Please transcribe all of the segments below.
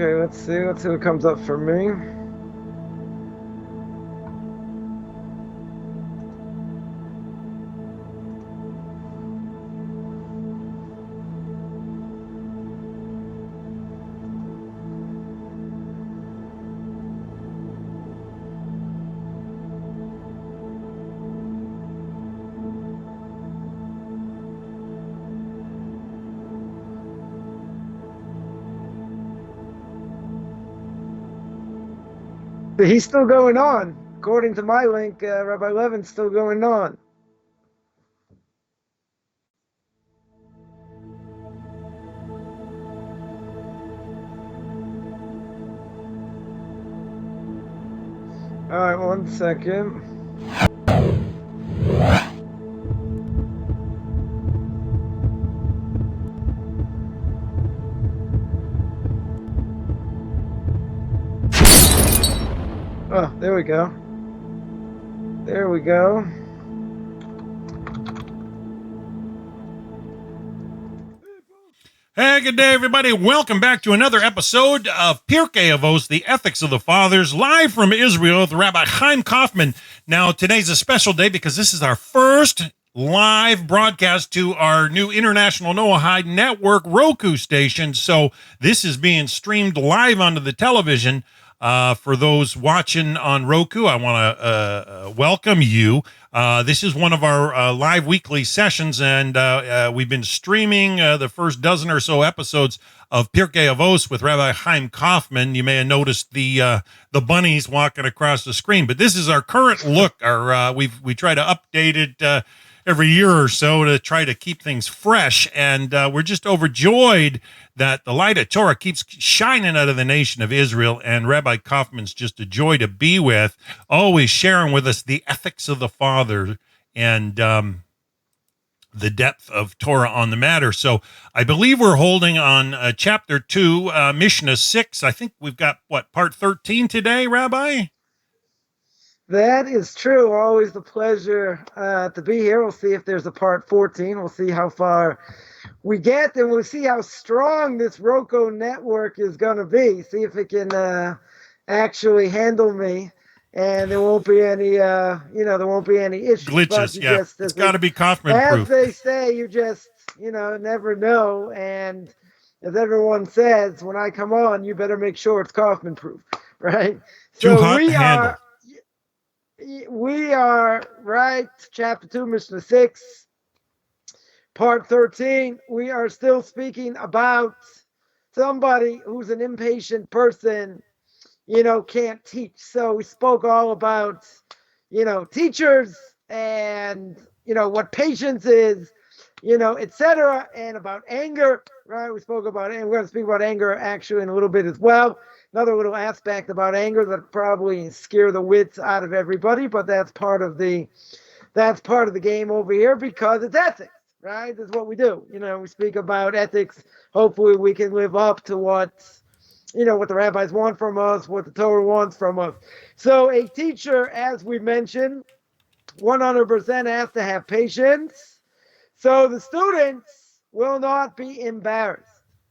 Okay, let's see what comes up for me. He's still going on. According to my link, Rabbi Levin's still going on. All right, 1 second. Oh, there we go. There we go. Hey, good day, everybody. Welcome back to another episode of Pirkei Avos, the Ethics of the Fathers, live from Israel with Rabbi Chaim Kaufman. Now, today's a special day because this is our first live broadcast to our new International Noahide Network Roku station. So this is being streamed live onto the television. For those watching on Roku, I want to welcome you. This is one of our live weekly sessions, and we've been streaming the first dozen or so episodes of Pirkei Avos with Rabbi Chaim Kaufman. You may have noticed the bunnies walking across the screen, but this is our current look. We try to update it every year or so to try to keep things fresh, and we're just overjoyed that the light of Torah keeps shining out of the nation of Israel, and Rabbi Kaufman's just a joy to be with, always sharing with us the ethics of the Father and the depth of Torah on the matter. So I believe we're holding on chapter 2, Mishnah 6. I think we've got, part 13 today, Rabbi? That is true. Always a pleasure to be here. We'll see if there's a part 14. We'll see how far we get, and we'll see how strong this Roku network is going to be. See if it can actually handle me, and there won't be any, there won't be any issues. Glitches, yeah. It's got to be Kaufman-proof. As they say, you just, never know. And as everyone says, when I come on, you better make sure it's Kaufman-proof, right? Too hot to handle. We are right, chapter 2, Mishnah 6, part 13. We are still speaking about somebody who's an impatient person, can't teach. So we spoke all about, teachers and, what patience is, etc., and about anger, right? We spoke about it, and we're going to speak about anger actually in a little bit as well. Another little aspect about anger that probably scare the wits out of everybody, but that's part of the game over here because it's ethics, right? That's what we do. We speak about ethics. Hopefully we can live up to what the rabbis want from us, what the Torah wants from us. So a teacher, as we mentioned, 100% has to have patience. So the students will not be embarrassed,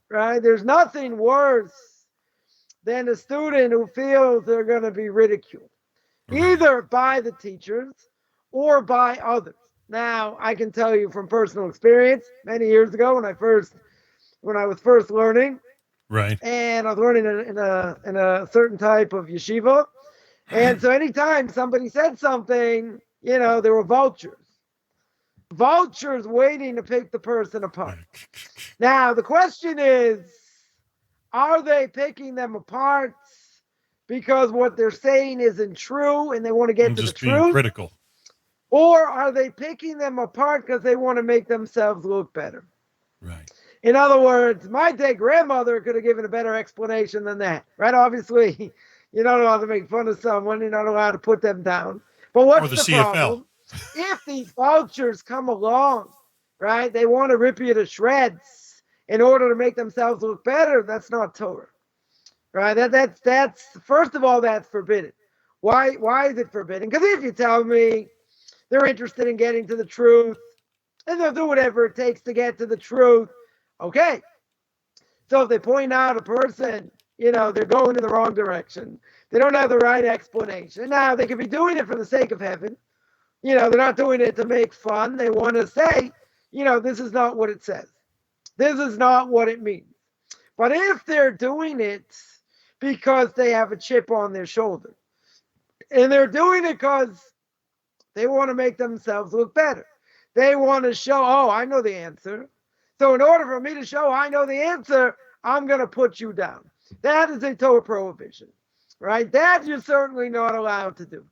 right? There's nothing worse than a student who feels they're going to be ridiculed, either by the teachers or by others. Now, I can tell you from personal experience, many years ago when I was first learning, right, and I was learning in a certain type of yeshiva, and so anytime somebody said something, there were vultures waiting to pick the person apart. Now, the question is, are they picking them apart because what they're saying isn't true and they want to get to the truth? Just being critical. Or are they picking them apart because they want to make themselves look better? Right. In other words, my dead grandmother could have given a better explanation than that, right? Obviously, you're not allowed to make fun of someone. You're not allowed to put them down. But what's the problem? If these vultures come along, right, they want to rip you to shreds in order to make themselves look better. That's not Torah, right? That's first of all, that's forbidden. Why is it forbidden? Because if you tell me they're interested in getting to the truth and they'll do whatever it takes to get to the truth, okay. So if they point out a person they're going in the wrong direction. They don't have the right explanation. Now, they could be doing it for the sake of heaven. They're not doing it to make fun. They want to say, this is not what it says. This is not what it means. But if they're doing it because they have a chip on their shoulder, and they're doing it because they want to make themselves look better, they want to show, oh, I know the answer. So in order for me to show I know the answer, I'm going to put you down. That is a Torah prohibition, right? That you're certainly not allowed to do.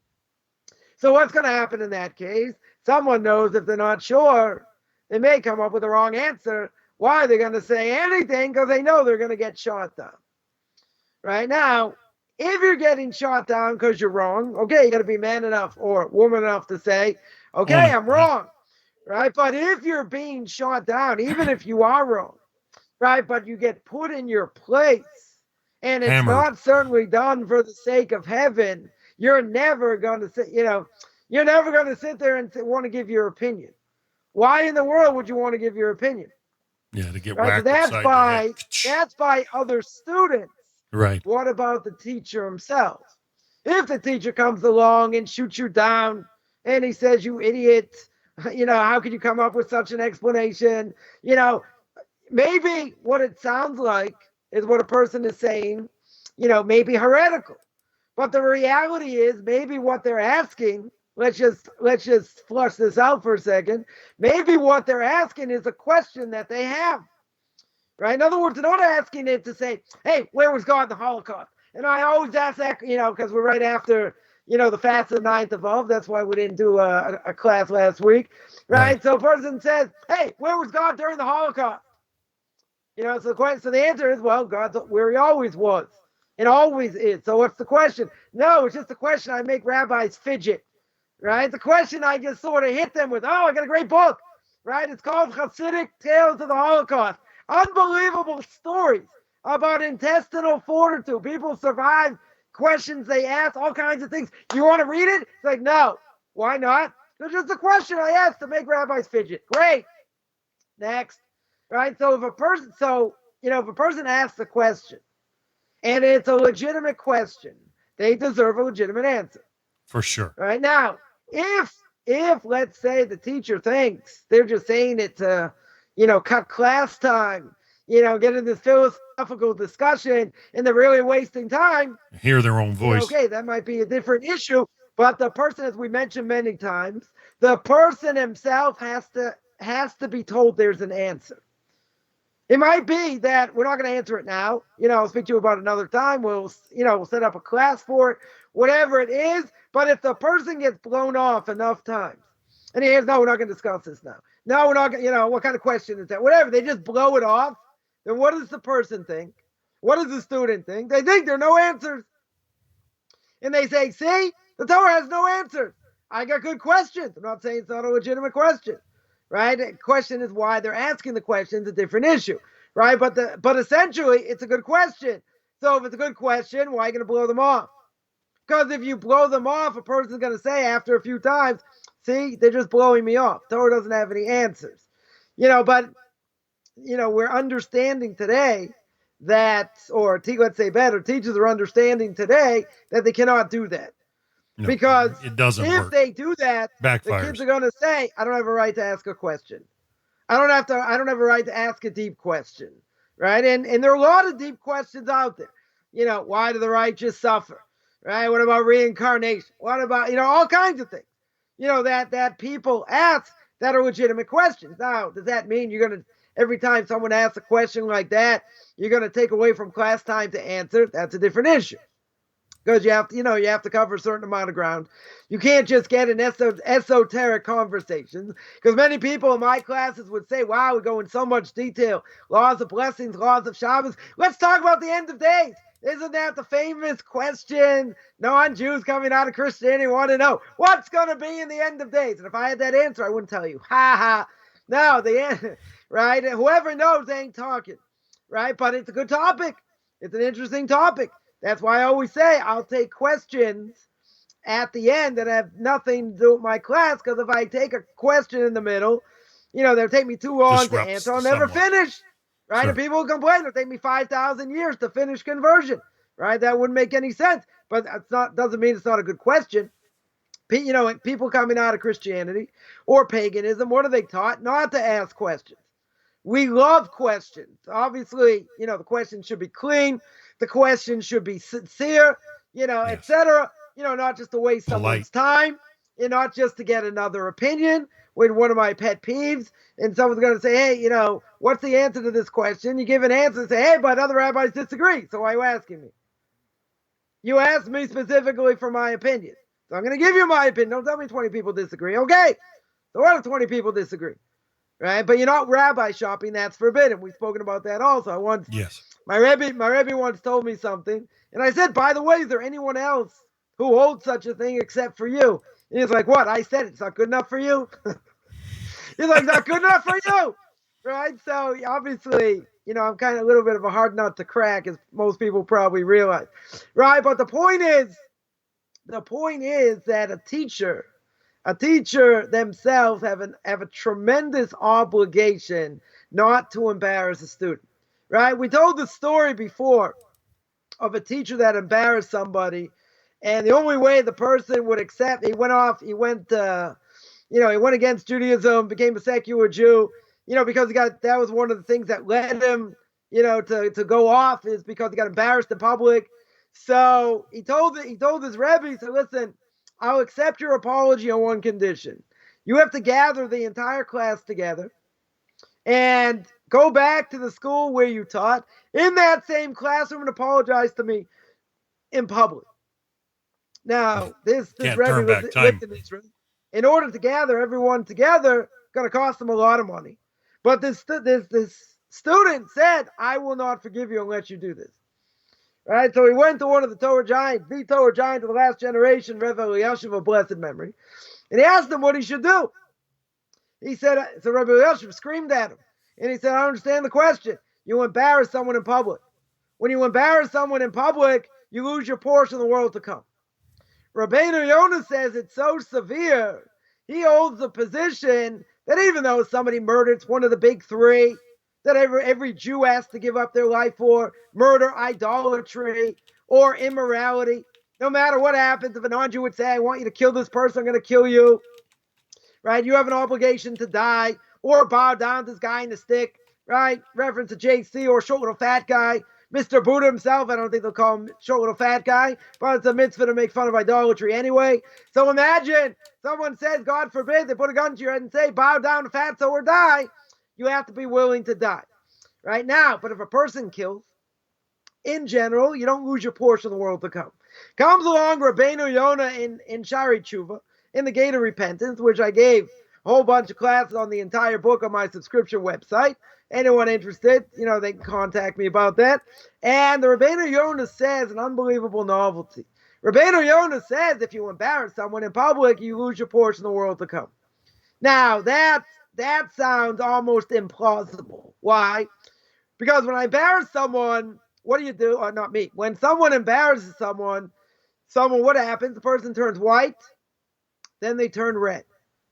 So what's going to happen in that case? Someone knows if they're not sure, they may come up with the wrong answer. Why are they going to say anything? Because they know they're going to get shot down. Right now, if you're getting shot down because you're wrong, okay, you got to be man enough or woman enough to say, okay, I'm wrong. Right? But if you're being shot down, even if you are wrong, right, but you get put in your place, and it's Hammered. not certainly done for the sake of heaven, you're never going to sit, you're never going to sit there and want to give your opinion. Why in the world would you want to give your opinion? Yeah, to get Right? whacked So upside that's by other students. Right. What about the teacher himself? If the teacher comes along and shoots you down and he says, you idiot, how could you come up with such an explanation? Maybe what it sounds like is what a person is saying, maybe heretical. But the reality is maybe what they're asking, let's just flush this out for a second. Maybe what they're asking is a question that they have. Right? In other words, they're not asking it to say, hey, where was God in the Holocaust? And I always ask that, because we're right after, the fast of the 9th of Av. That's why we didn't do a class last week. Right? So a person says, hey, where was God during the Holocaust? So the answer is, well, God's where he always was. It always is. So what's the question? No, it's just a question I make rabbis fidget. Right? The question I just sort of hit them with, oh, I got a great book. Right? It's called Hasidic Tales of the Holocaust. Unbelievable stories about intestinal fortitude. People survive questions they ask, all kinds of things. Do you want to read it? It's like, no. Why not? It's just a question I asked to make rabbis fidget. Great. Next. Right? So if a person asks a question and it's a legitimate question, they deserve a legitimate answer. For sure. Right? Now, if let's say the teacher thinks they're just saying it to, cut class time, get into this philosophical discussion and they're really wasting time. Hear their own voice. Okay, that might be a different issue. But the person, as we mentioned many times, the person himself has to be told there's an answer. It might be that we're not going to answer it now. I'll speak to you about another time. We'll set up a class for it, whatever it is. But if the person gets blown off enough times, and he says, no, we're not going to discuss this now. No, we're not going to, what kind of question is that? Whatever, they just blow it off. Then what does the person think? What does the student think? They think there are no answers. And they say, see, the Torah has no answers. I got good questions. I'm not saying it's not a legitimate question. Right? The question is why they're asking the question is a different issue. Right? But essentially, it's a good question. So if it's a good question, why are you going to blow them off? Because if you blow them off, a person's going to say after a few times, see, they're just blowing me off. Torah doesn't have any answers. But we're understanding today that, or let's say better, teachers are understanding today that they cannot do that. No, because it doesn't if work. they do that, Backfires. The kids are going to say, I don't have a right to ask a question. I don't have a right to ask a deep question. Right? And there are a lot of deep questions out there. Why do the righteous suffer? Right? What about reincarnation? What about, all kinds of things, that people ask that are legitimate questions. Now, does that mean you're going to, every time someone asks a question like that, you're going to take away from class time to answer? That's a different issue. Because you have to cover a certain amount of ground. You can't just get in esoteric conversations. Because many people in my classes would say, wow, we go in so much detail. Laws of blessings, laws of Shabbos. Let's talk about the end of days. Isn't that the famous question non-Jews coming out of Christianity want to know? What's going to be in the end of days? And if I had that answer, I wouldn't tell you. Ha ha. No, the end, right? Whoever knows ain't talking, right? But it's a good topic. It's an interesting topic. That's why I always say I'll take questions at the end that have nothing to do with my class, because if I take a question in the middle, they'll take me too long to answer. I'll never finish. right? Sure. And people will complain, it'll take me 5,000 years to finish conversion, right? That wouldn't make any sense, but doesn't mean it's not a good question. People coming out of Christianity or paganism, what are they taught? Not to ask questions. We love questions. Obviously, the question should be clean. The question should be sincere, Yes. etc. Not just to waste Polite. someone's time, and not just to get another opinion. With one of my pet peeves, and someone's going to say, hey, what's the answer to this question? You give an answer and say, hey, but other rabbis disagree. So why are you asking me? You asked me specifically for my opinion. So I'm going to give you my opinion. Don't tell me 20 people disagree. Okay. So what if 20 people disagree? Right? But you're not rabbi shopping. That's forbidden. We've spoken about that also. Yes. My Rebbe once told me something. And I said, by the way, is there anyone else who holds such a thing except for you? And he's like, what? I said it's not good enough for you? He's like, not good enough for you. Right? So obviously, I'm kind of a little bit of a hard nut to crack, as most people probably realize. Right? But the point is that a teacher themselves have a tremendous obligation not to embarrass a student. Right? We told the story before of a teacher that embarrassed somebody, and the only way the person would accept, he went against Judaism, became a secular Jew, because that was one of the things that led him, to go off, is because he got embarrassed in public. So he told his Rebbe, he said, listen, I'll accept your apology on one condition. You have to gather the entire class together and go back to the school where you taught in that same classroom and apologize to me in public. Now, this Rebbe lived in Israel. In order to gather everyone together, going to cost them a lot of money. But this student said, I will not forgive you unless you do this. Right? So he went to one of the Torah giants of the last generation, Rev Eliashiv of blessed memory, and he asked him what he should do. He said, so Rev Eliashiv screamed at him, and he said, I don't understand the question. You embarrass someone in public. When you embarrass someone in public, you lose your portion of the world to come. Rabbeinu Yonah says it's so severe, he holds the position that even though somebody murdered, it's one of the big three that every Jew has to give up their life for: murder, idolatry, or immorality. No matter what happens, if a non-Jew would say, I want you to kill this person, I'm going to kill you, right? You have an obligation to die, or bow down to this guy in the stick, right? Reference to JC, or short little fat guy. Mr. Buddha himself, I don't think they'll call him short little fat guy, but it's a mitzvah to make fun of idolatry anyway. So imagine someone says, God forbid, they put a gun to your head and say, bow down to fatso or die. You have to be willing to die. Right now, but if a person kills, in general, you don't lose your portion of the world to come. Comes along Rabbeinu Yonah in Shari Tshuva, in the Gate of Repentance, which I gave a whole bunch of classes on the entire book on my subscription website. Anyone interested, they can contact me about that. And the Rabbeinu Yonah says an unbelievable novelty. Rabbeinu Yonah says if you embarrass someone in public, you lose your portion of the world to come. Now, that sounds almost implausible. Why? Because when I embarrass someone, what do you do? Or not me. When someone embarrasses someone, what happens? The person turns white, then they turn red.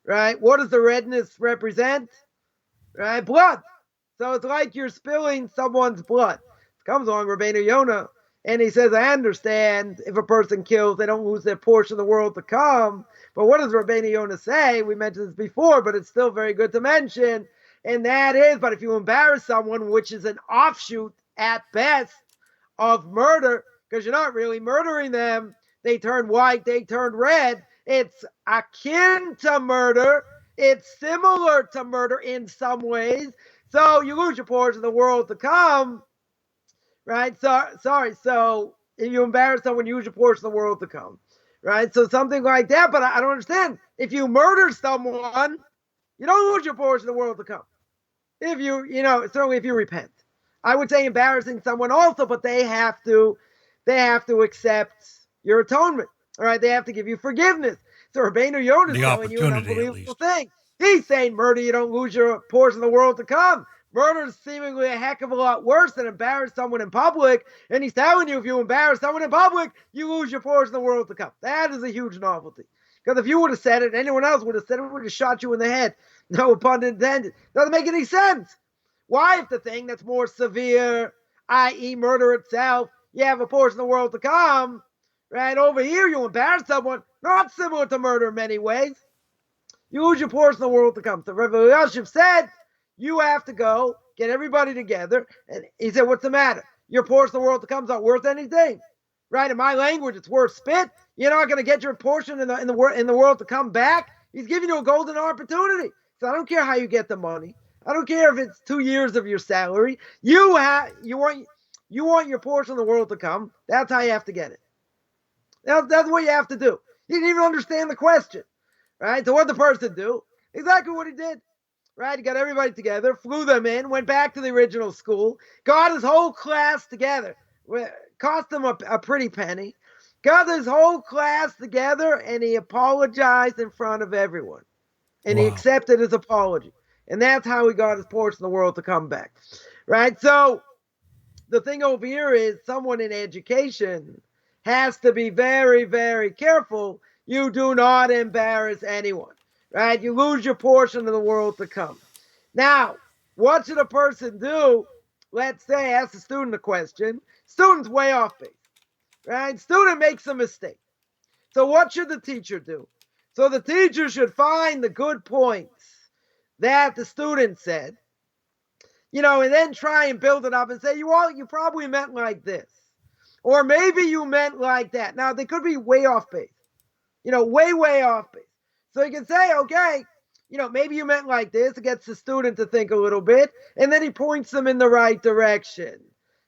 Right? What does the redness represent? Right? Blood. So it's like you're spilling someone's blood. Comes along Rabbeinu Yonah, and he says, I understand if a person kills, they don't lose their portion of the world to come. But what does Rabbeinu Yonah say? We mentioned this before, but it's still very good to mention. And that is, but if you embarrass someone, which is an offshoot at best of murder, because you're not really murdering them, they turn white, they turn red. It's akin to murder. It's similar to murder in some ways. So you lose your portion of the world to come. Right? So if you embarrass someone, you lose your portion of the world to come. Right? So something like that, but I don't understand. If you murder someone, you don't lose your portion of the world to come. If certainly if you repent. I would say embarrassing someone also, but they have to accept your atonement. All right? They have to give you forgiveness. So Rabbeinu Yonah is telling you an unbelievable thing. He's saying murder, you don't lose your portion of the world to come. Murder is seemingly a heck of a lot worse than embarrass someone in public. And he's telling you if you embarrass someone in public, you lose your portion of the world to come. That is a huge novelty. Because if you would have said it, anyone else would have said it, would have shot you in the head. No pun intended. Doesn't make any sense. Why, if the thing that's more severe, i.e. murder itself, you have a portion of the world to come, right? Over here, you embarrass someone, not similar to murder in many ways. You lose your portion of the world to come. So Rabbi Elyashiv said, you have to go, get everybody together. And he said, what's the matter? Your portion of the world to come is not worth anything. Right? In my language, it's worth spit. You're not going to get your portion in the world to come back. He's giving you a golden opportunity. So I don't care how you get the money. I don't care if it's 2 years of your salary. You want your portion of the world to come. That's how you have to get it. That's what you have to do. He didn't even understand the question. Right? So what did the person do? Exactly what he did. Right? He got everybody together, flew them in, went back to the original school, got his whole class together. Cost him a pretty penny. Got his whole class together, and he apologized in front of everyone. And he accepted his apology. And that's how he got his portion of the world to come back. Right? So the thing over here is someone in education has to be very, very careful. You do not embarrass anyone. Right? You lose your portion of the world to come. Now, what should a person do? Let's say, ask the student a question. Student's way off base. Right? Student makes a mistake. So what should the teacher do? So the teacher should find the good points that the student said, and then try and build it up and say, you probably meant like this. Or maybe you meant like that. Now, they could be way off base. Way, way off base. So you can say, okay, maybe you meant like this. It gets the student to think a little bit. And then he points them in the right direction.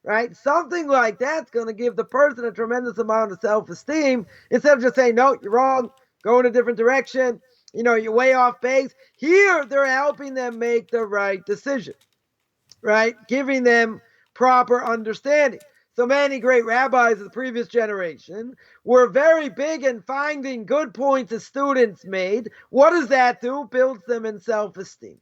Right? Something like that's going to give the person a tremendous amount of self-esteem instead of just saying, no, you're wrong, go in a different direction, you're way off base. Here, they're helping them make the right decision, right? Giving them proper understanding. So many great rabbis of the previous generation were very big in finding good points the students made. What does that do? Builds them in self-esteem.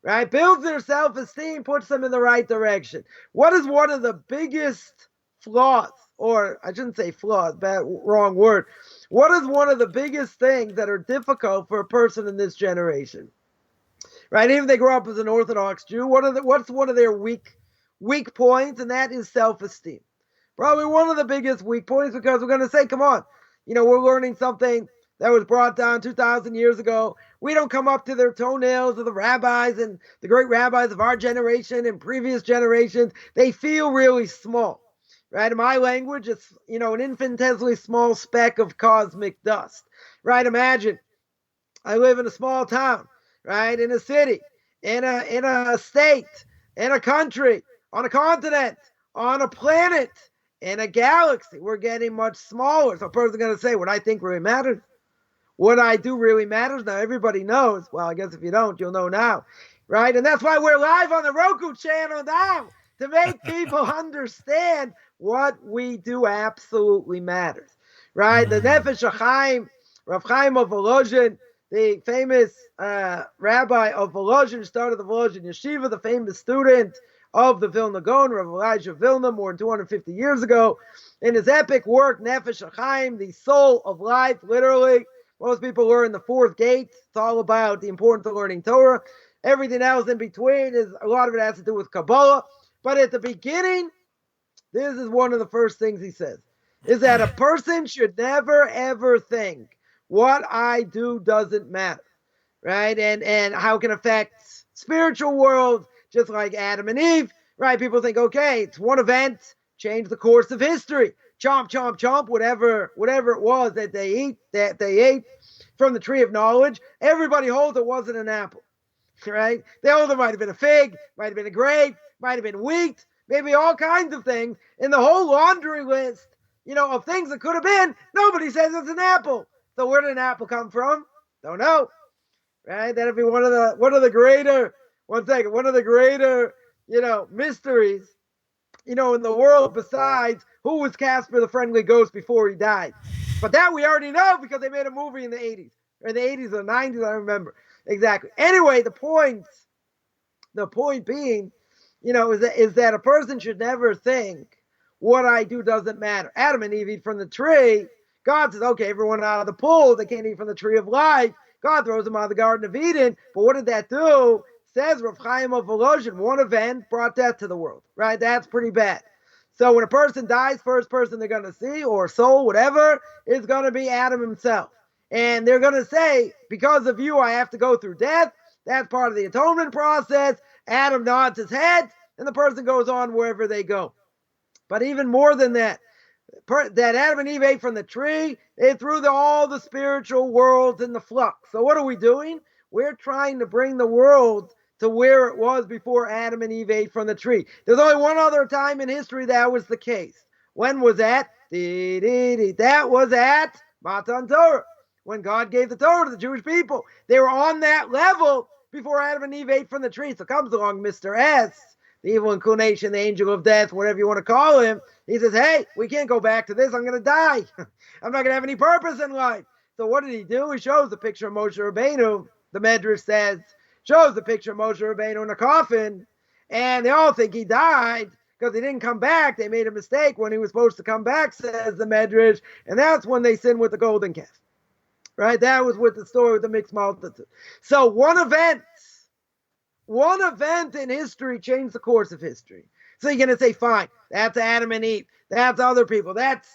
Right? Builds their self-esteem, puts them in the right direction. What is one of the biggest flaws, or I shouldn't say flaws, wrong word. What is one of the biggest things that are difficult for a person in this generation? Right? Even if they grow up as an Orthodox Jew, what's one of their weak points? And that is self-esteem. Probably one of the biggest weak points, because we're going to say, come on, we're learning something that was brought down 2,000 years ago. We don't come up to their toenails of the rabbis and the great rabbis of our generation and previous generations. They feel really small, right? In my language, it's, an infinitesimally small speck of cosmic dust, right? Imagine I live in a small town, right? In a city, in a state, in a country, on a continent, on a planet, in a galaxy. We're getting much smaller. So a person's going to say, what I think really matters. What I do really matters. Now, everybody knows. Well, I guess if you don't, you'll know now. Right? And that's why we're live on the Roku channel now, to make people understand what we do absolutely matters. Right? The Nefesh HaChaim, Rav Chaim of Volozhin, the famous rabbi of Volozhin, started the Volozhin Yeshiva, the famous student of the Vilna Gaon, Rav Elijah Vilna, more than 250 years ago. In his epic work, Nefesh HaChaim, the soul of life, literally. Most people learn the fourth gate. It's all about the importance of learning Torah. Everything else in between a lot of it has to do with Kabbalah. But at the beginning, this is one of the first things he says, is that a person should never, ever think what I do doesn't matter, right? And how it can affect spiritual world, just like Adam and Eve, right? People think, okay, it's one event, change the course of history. Chomp, chomp, chomp, whatever it was that they ate from the tree of knowledge. Everybody holds it wasn't an apple, right? They hold it might have been a fig, might have been a grape, might have been wheat, maybe all kinds of things. In the whole laundry list, of things that could have been, nobody says it's an apple. So where did an apple come from? Don't know, right? That'd be one of the greater mysteries, in the world, besides who was Casper the Friendly Ghost before he died. But that we already know because they made a movie in the 80s. Or the 80s or 90s, I don't remember exactly. Anyway, the point being, is that a person should never think what I do doesn't matter. Adam and Eve eat from the tree. God says, okay, everyone out of the pool, they can't eat from the tree of life. God throws them out of the Garden of Eden. But what did that do? says Rav Chaim of Volozhin, one event brought death to the world, right? That's pretty bad. So when a person dies, first person they're going to see, or soul, whatever, is going to be Adam himself. And they're going to say, because of you, I have to go through death. That's part of the atonement process. Adam nods his head, and the person goes on wherever they go. But even more than that, that Adam and Eve ate from the tree, they threw all the spiritual worlds in the flux. So what are we doing? We're trying to bring the world to where it was before Adam and Eve ate from the tree. There's only one other time in history that was the case. When was that? That was at Matan Torah, when God gave the Torah to the Jewish people. They were on that level before Adam and Eve ate from the tree. So comes along Mr. S, the evil inclination, the angel of death, whatever you want to call him. He says, hey, we can't go back to this. I'm going to die. I'm not going to have any purpose in life. So what did he do? He shows the picture of Moshe Rabbeinu. The Medrash says, shows the picture of Moshe Rabbeinu in a coffin. And they all think he died because he didn't come back. They made a mistake when he was supposed to come back, says the Medrash. And that's when they sinned with the golden calf. Right? That was with the story with the mixed multitude. So one event in history changed the course of history. So you're going to say, fine, that's Adam and Eve. That's other people. That's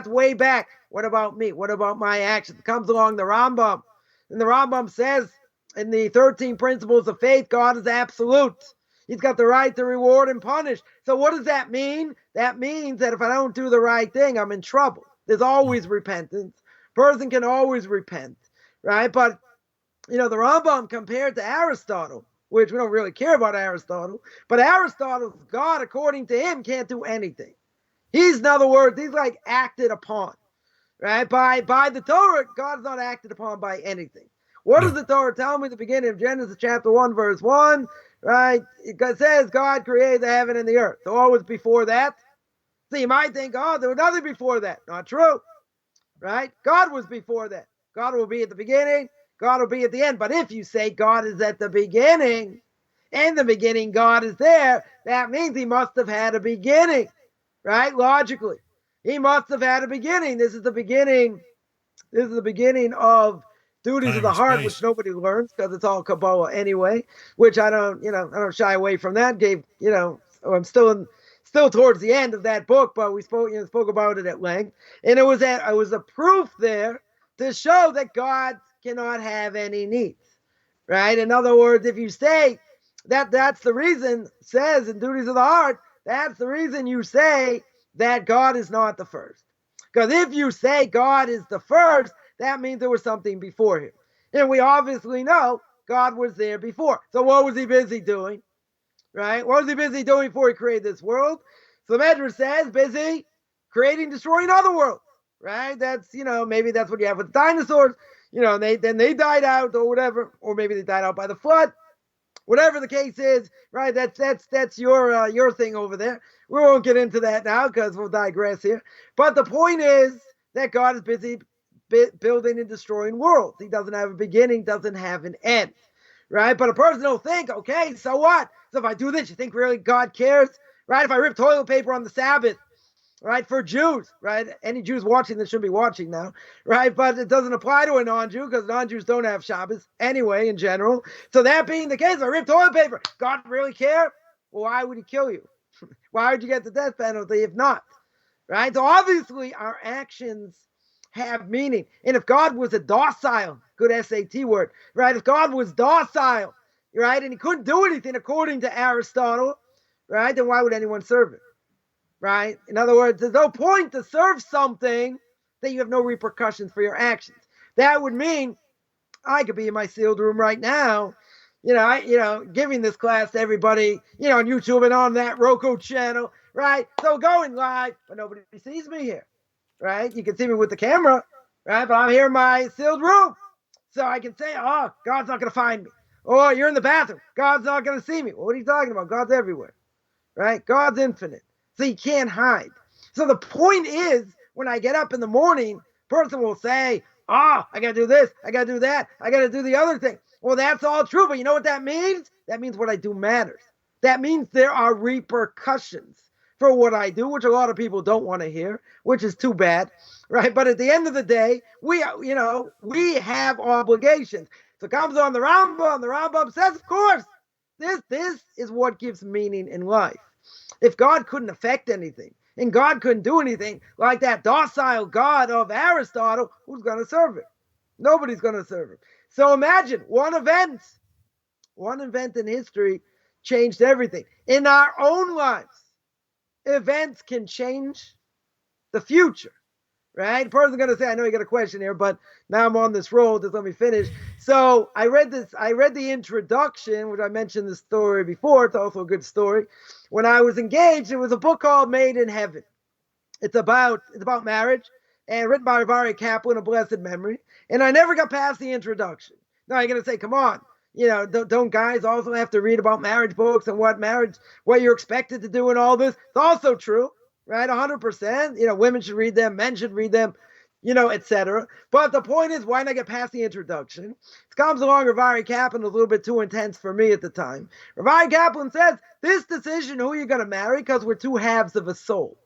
way back. What about me? What about my actions? Comes along the Rambam. And the Rambam says in the 13 principles of faith, God is absolute. He's got the right to reward and punish. So what does that mean? That means that if I don't do the right thing, I'm in trouble. There's always repentance. Person can always repent, right? But, the Rambam compared to Aristotle, which we don't really care about Aristotle, but Aristotle's God, according to him, can't do anything. In other words, he's like acted upon, right? By the Torah, God is not acted upon by anything. What does the Torah tell me at the beginning of Genesis chapter 1, verse 1, right? It says God created the heaven and the earth. So what was before that? So you might think, oh, there was nothing before that. Not true, right? God was before that. God will be at the beginning. God will be at the end. But if you say God is at the beginning, in the beginning God is there, that means he must have had a beginning, right? Logically. He must have had a beginning. This is the beginning of duties of the heart, which nobody learns because it's all Kabbalah anyway, which I don't shy away from that. I'm still towards the end of that book, but we spoke about it at length. And it was a proof there to show that God cannot have any needs, right? In other words, if you say that's the reason, says in Duties of the Heart, that's the reason you say that God is not the first. Because if you say God is the first, that means there was something before him. And we obviously know God was there before. So what was he busy doing, right? What was he busy doing before he created this world? So the Medrash says busy creating, destroying other worlds, right? That's, maybe that's what you have with dinosaurs. They died out or whatever, or maybe they died out by the flood. Whatever the case is, right? That's your thing over there. We won't get into that now because we'll digress here. But the point is that God is busy building and destroying worlds. He doesn't have a beginning, doesn't have an end, right? But a person will think, okay, so what? So if I do this, you think really God cares, right? If I rip toilet paper on the Sabbath, right, for Jews, right? Any Jews watching this should be watching now, right? But it doesn't apply to a non-Jew because non-Jews don't have Shabbos anyway in general. So that being the case, I rip toilet paper. God really care? Well, why would he kill you? Why would you get the death penalty if not? Right? So obviously our actions have meaning. And if God was a docile, good SAT word, right? If God was docile, right, and he couldn't do anything according to Aristotle, right, then why would anyone serve him? Right? In other words, there's no point to serve something that you have no repercussions for your actions. That would mean I could be in my sealed room right now, giving this class to everybody, on YouTube and on that Roku channel, right? So going live, but nobody sees me here, right? You can see me with the camera, right? But I'm here in my sealed room. So I can say, oh, God's not going to find me. Oh, you're in the bathroom. God's not going to see me. Well, what are you talking about? God's everywhere, right? God's infinite. So you can't hide. So the point is, when I get up in the morning, person will say, I got to do this, I got to do that, I got to do the other thing. Well, that's all true, but you know what that means? That means what I do matters. That means there are repercussions for what I do, which a lot of people don't want to hear, which is too bad, right? But at the end of the day, we have obligations. So it comes on the Rambam says, of course, This is what gives meaning in life. If God couldn't affect anything, and God couldn't do anything like that docile God of Aristotle, who's going to serve him? Nobody's going to serve him. So imagine one event in history changed everything. In our own lives, events can change the future, right? The person's going to say, I know you got a question here, but now I'm on this roll. Just let me finish. So I read the introduction, which I mentioned the story before. It's also a good story. When I was engaged, it was a book called Made in Heaven. It's about marriage and written by Pirkei Kaplan of blessed memory. And I never got past the introduction. Now you're going to say, come on, don't guys also have to read about marriage books and what you're expected to do and all this? It's also true, right? 100%. Women should read them, men should read them, etc. But the point is, why not get past the introduction? It comes along Pirkei Kaplan, a little bit too intense for me at the time. Pirkei Kaplan says, this decision, who you're going to marry, because we're two halves of a soul.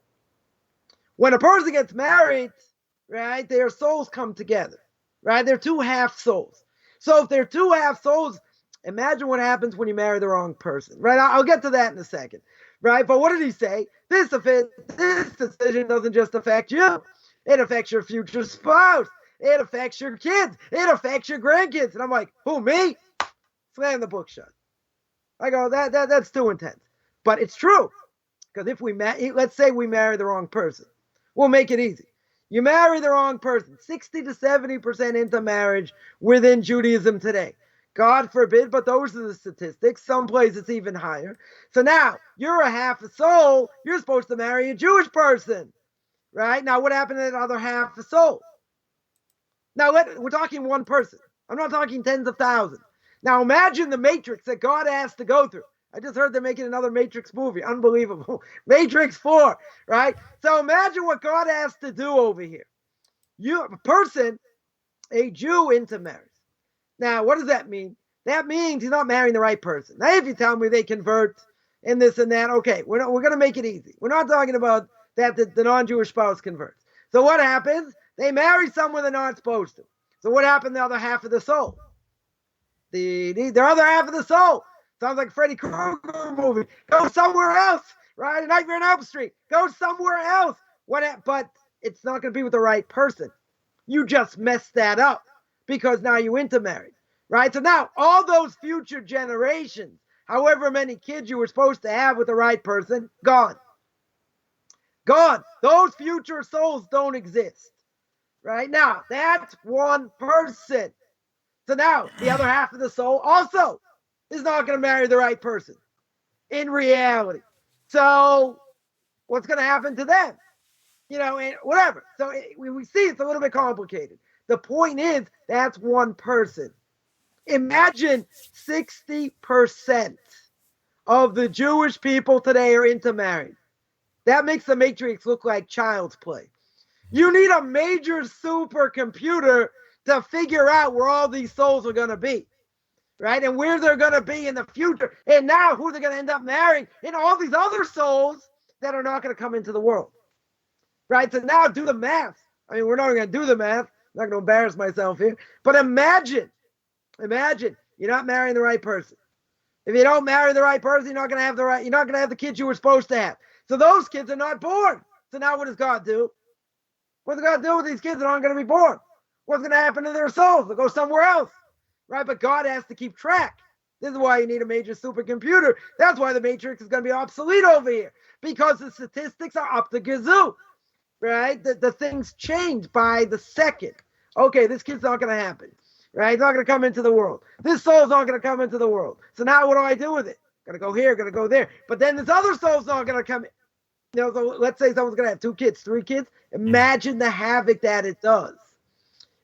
When a person gets married, right, their souls come together, right? They're two half souls. So if they're two half souls, imagine what happens when you marry the wrong person, right? I'll get to that in a second, right? But what did he say? This decision doesn't just affect you. It affects your future spouse. It affects your kids. It affects your grandkids. And I'm like, who, me? Slam the book shut. I go, that's too intense. But it's true. Because let's say we marry the wrong person. We'll make it easy. You marry the wrong person. 60 to 70% into marriage within Judaism today. God forbid, but those are the statistics. Some places it's even higher. So now, you're a half a soul. You're supposed to marry a Jewish person. Right? Now, what happened to that other half a soul? Now, we're talking one person. I'm not talking tens of thousands. Now, imagine the matrix that God has to go through. I just heard they're making another Matrix movie. Unbelievable. Matrix 4, right? So imagine what God has to do over here. A Jew intermarries. Now, what does that mean? That means he's not marrying the right person. Now, if you tell me they convert and this and that, okay, we're going to make it easy. We're not talking about that the non-Jewish spouse converts. So what happens? They marry someone they're not supposed to. So what happened to the other half of the soul? The other half of the soul. Sounds like a Freddy Krueger movie. Go somewhere else, right? A Nightmare on Elm Street. Go somewhere else. But it's not going to be with the right person. You just messed that up because now you intermarried, right? So now all those future generations, however many kids you were supposed to have with the right person, gone. Gone. Those future souls don't exist, right? Now, that's one person. So now the other half of the soul also is not going to marry the right person in reality. So what's going to happen to them? And whatever. So we see it's a little bit complicated. The point is, that's one person. Imagine 60% of the Jewish people today are intermarried. That makes the Matrix look like child's play. You need a major supercomputer to figure out where all these souls are going to be. Right? And where they're going to be in the future. And now who they're going to end up marrying. And all these other souls that are not going to come into the world. Right? So now do the math. I mean, we're not going to do the math. I'm not going to embarrass myself here. But imagine you're not marrying the right person. If you don't marry the right person, you're not going to have the kids you were supposed to have. So those kids are not born. So now what does God do? What does God do with these kids that aren't going to be born? What's going to happen to their souls? They'll go somewhere else. Right, but God has to keep track. This is why you need a major supercomputer. That's why the Matrix is going to be obsolete over here. Because the statistics are up the gazoo. Right? The things change by the second. Okay, this kid's not going to happen. Right? It's not going to come into the world. This soul's not going to come into the world. So now what do I do with it? Going to go here, going to go there. But then this other soul's not going to come in. So let's say someone's going to have 2 kids, 3 kids. Imagine the havoc that it does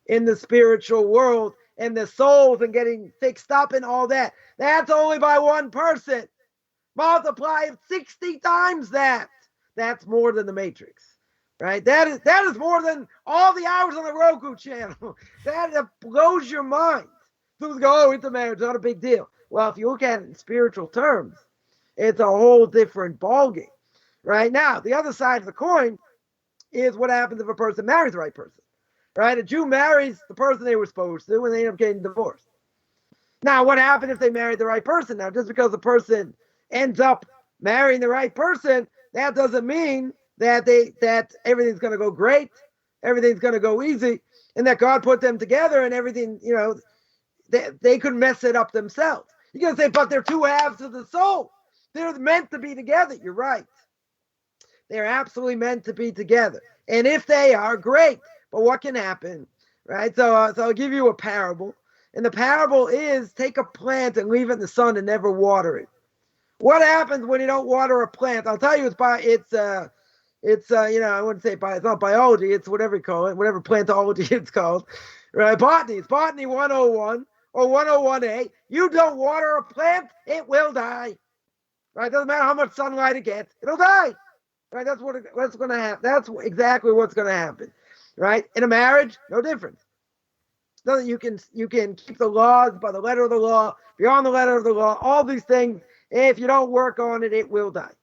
in the spiritual world. And the souls and getting fixed up and all that. That's only by one person. Multiply it 60 times that. That's more than the Matrix. Right? That is more than all the hours on the Roku channel. That blows your mind. People go, oh, intermarriage, not a big deal. Well, if you look at it in spiritual terms, it's a whole different ballgame. Right? Now, the other side of the coin is what happens if a person marries the right person. Right? A Jew marries the person they were supposed to, and they end up getting divorced. Now, what happened if they married the right person? Now, just because the person ends up marrying the right person, that doesn't mean that everything's going to go great, everything's going to go easy, and that God put them together and everything, they could mess it up themselves. You're going to say, but they're two halves of the soul. They're meant to be together. You're right. They're absolutely meant to be together. And if they are, great. But what can happen, right? So I'll give you a parable. And the parable is take a plant and leave it in the sun and never water it. What happens when you don't water a plant? I'll tell you, I wouldn't say it's not biology, it's whatever you call it, whatever plantology it's called, right? Botany, it's botany 101 or 101A. You don't water a plant, it will die, right? Doesn't matter how much sunlight it gets, it'll die, right? That's what's going to happen. That's exactly what's going to happen, right? In a marriage, no difference. You can keep the laws by the letter of the law, beyond the letter of the law, all these things. If you don't work on it, it will die,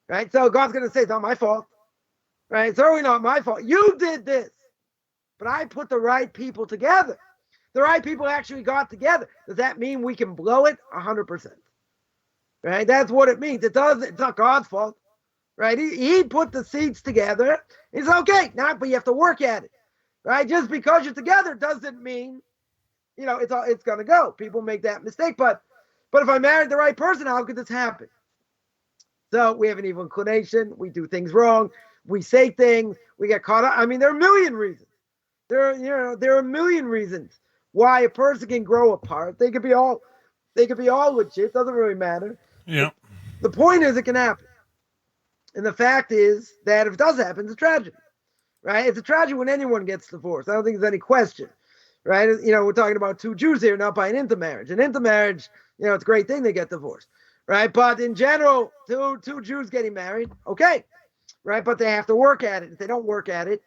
right? So God's going to say, it's not my fault, right? It's certainly not my fault. You did this, but I put the right people together. The right people actually got together. Does that mean we can blow it? 100%, right? That's what it means. It's not God's fault, right? He put the seeds together. It's okay, but you have to work at it, right? Just because you're together doesn't mean, it's going to go. People make that mistake, but if I married the right person, how could this happen? So we have an evil inclination. We do things wrong. We say things. We get caught up. I mean, there are a million reasons. There are a million reasons why a person can grow apart. They could be all legit. Doesn't really matter. Yeah. The point is, it can happen. And the fact is that if it does happen, it's a tragedy, right? It's a tragedy when anyone gets divorced. I don't think there's any question, right? We're talking about two Jews here, not by an intermarriage. An intermarriage, it's a great thing they get divorced, right? But in general, two Jews getting married, okay, right? But they have to work at it. If they don't work at it,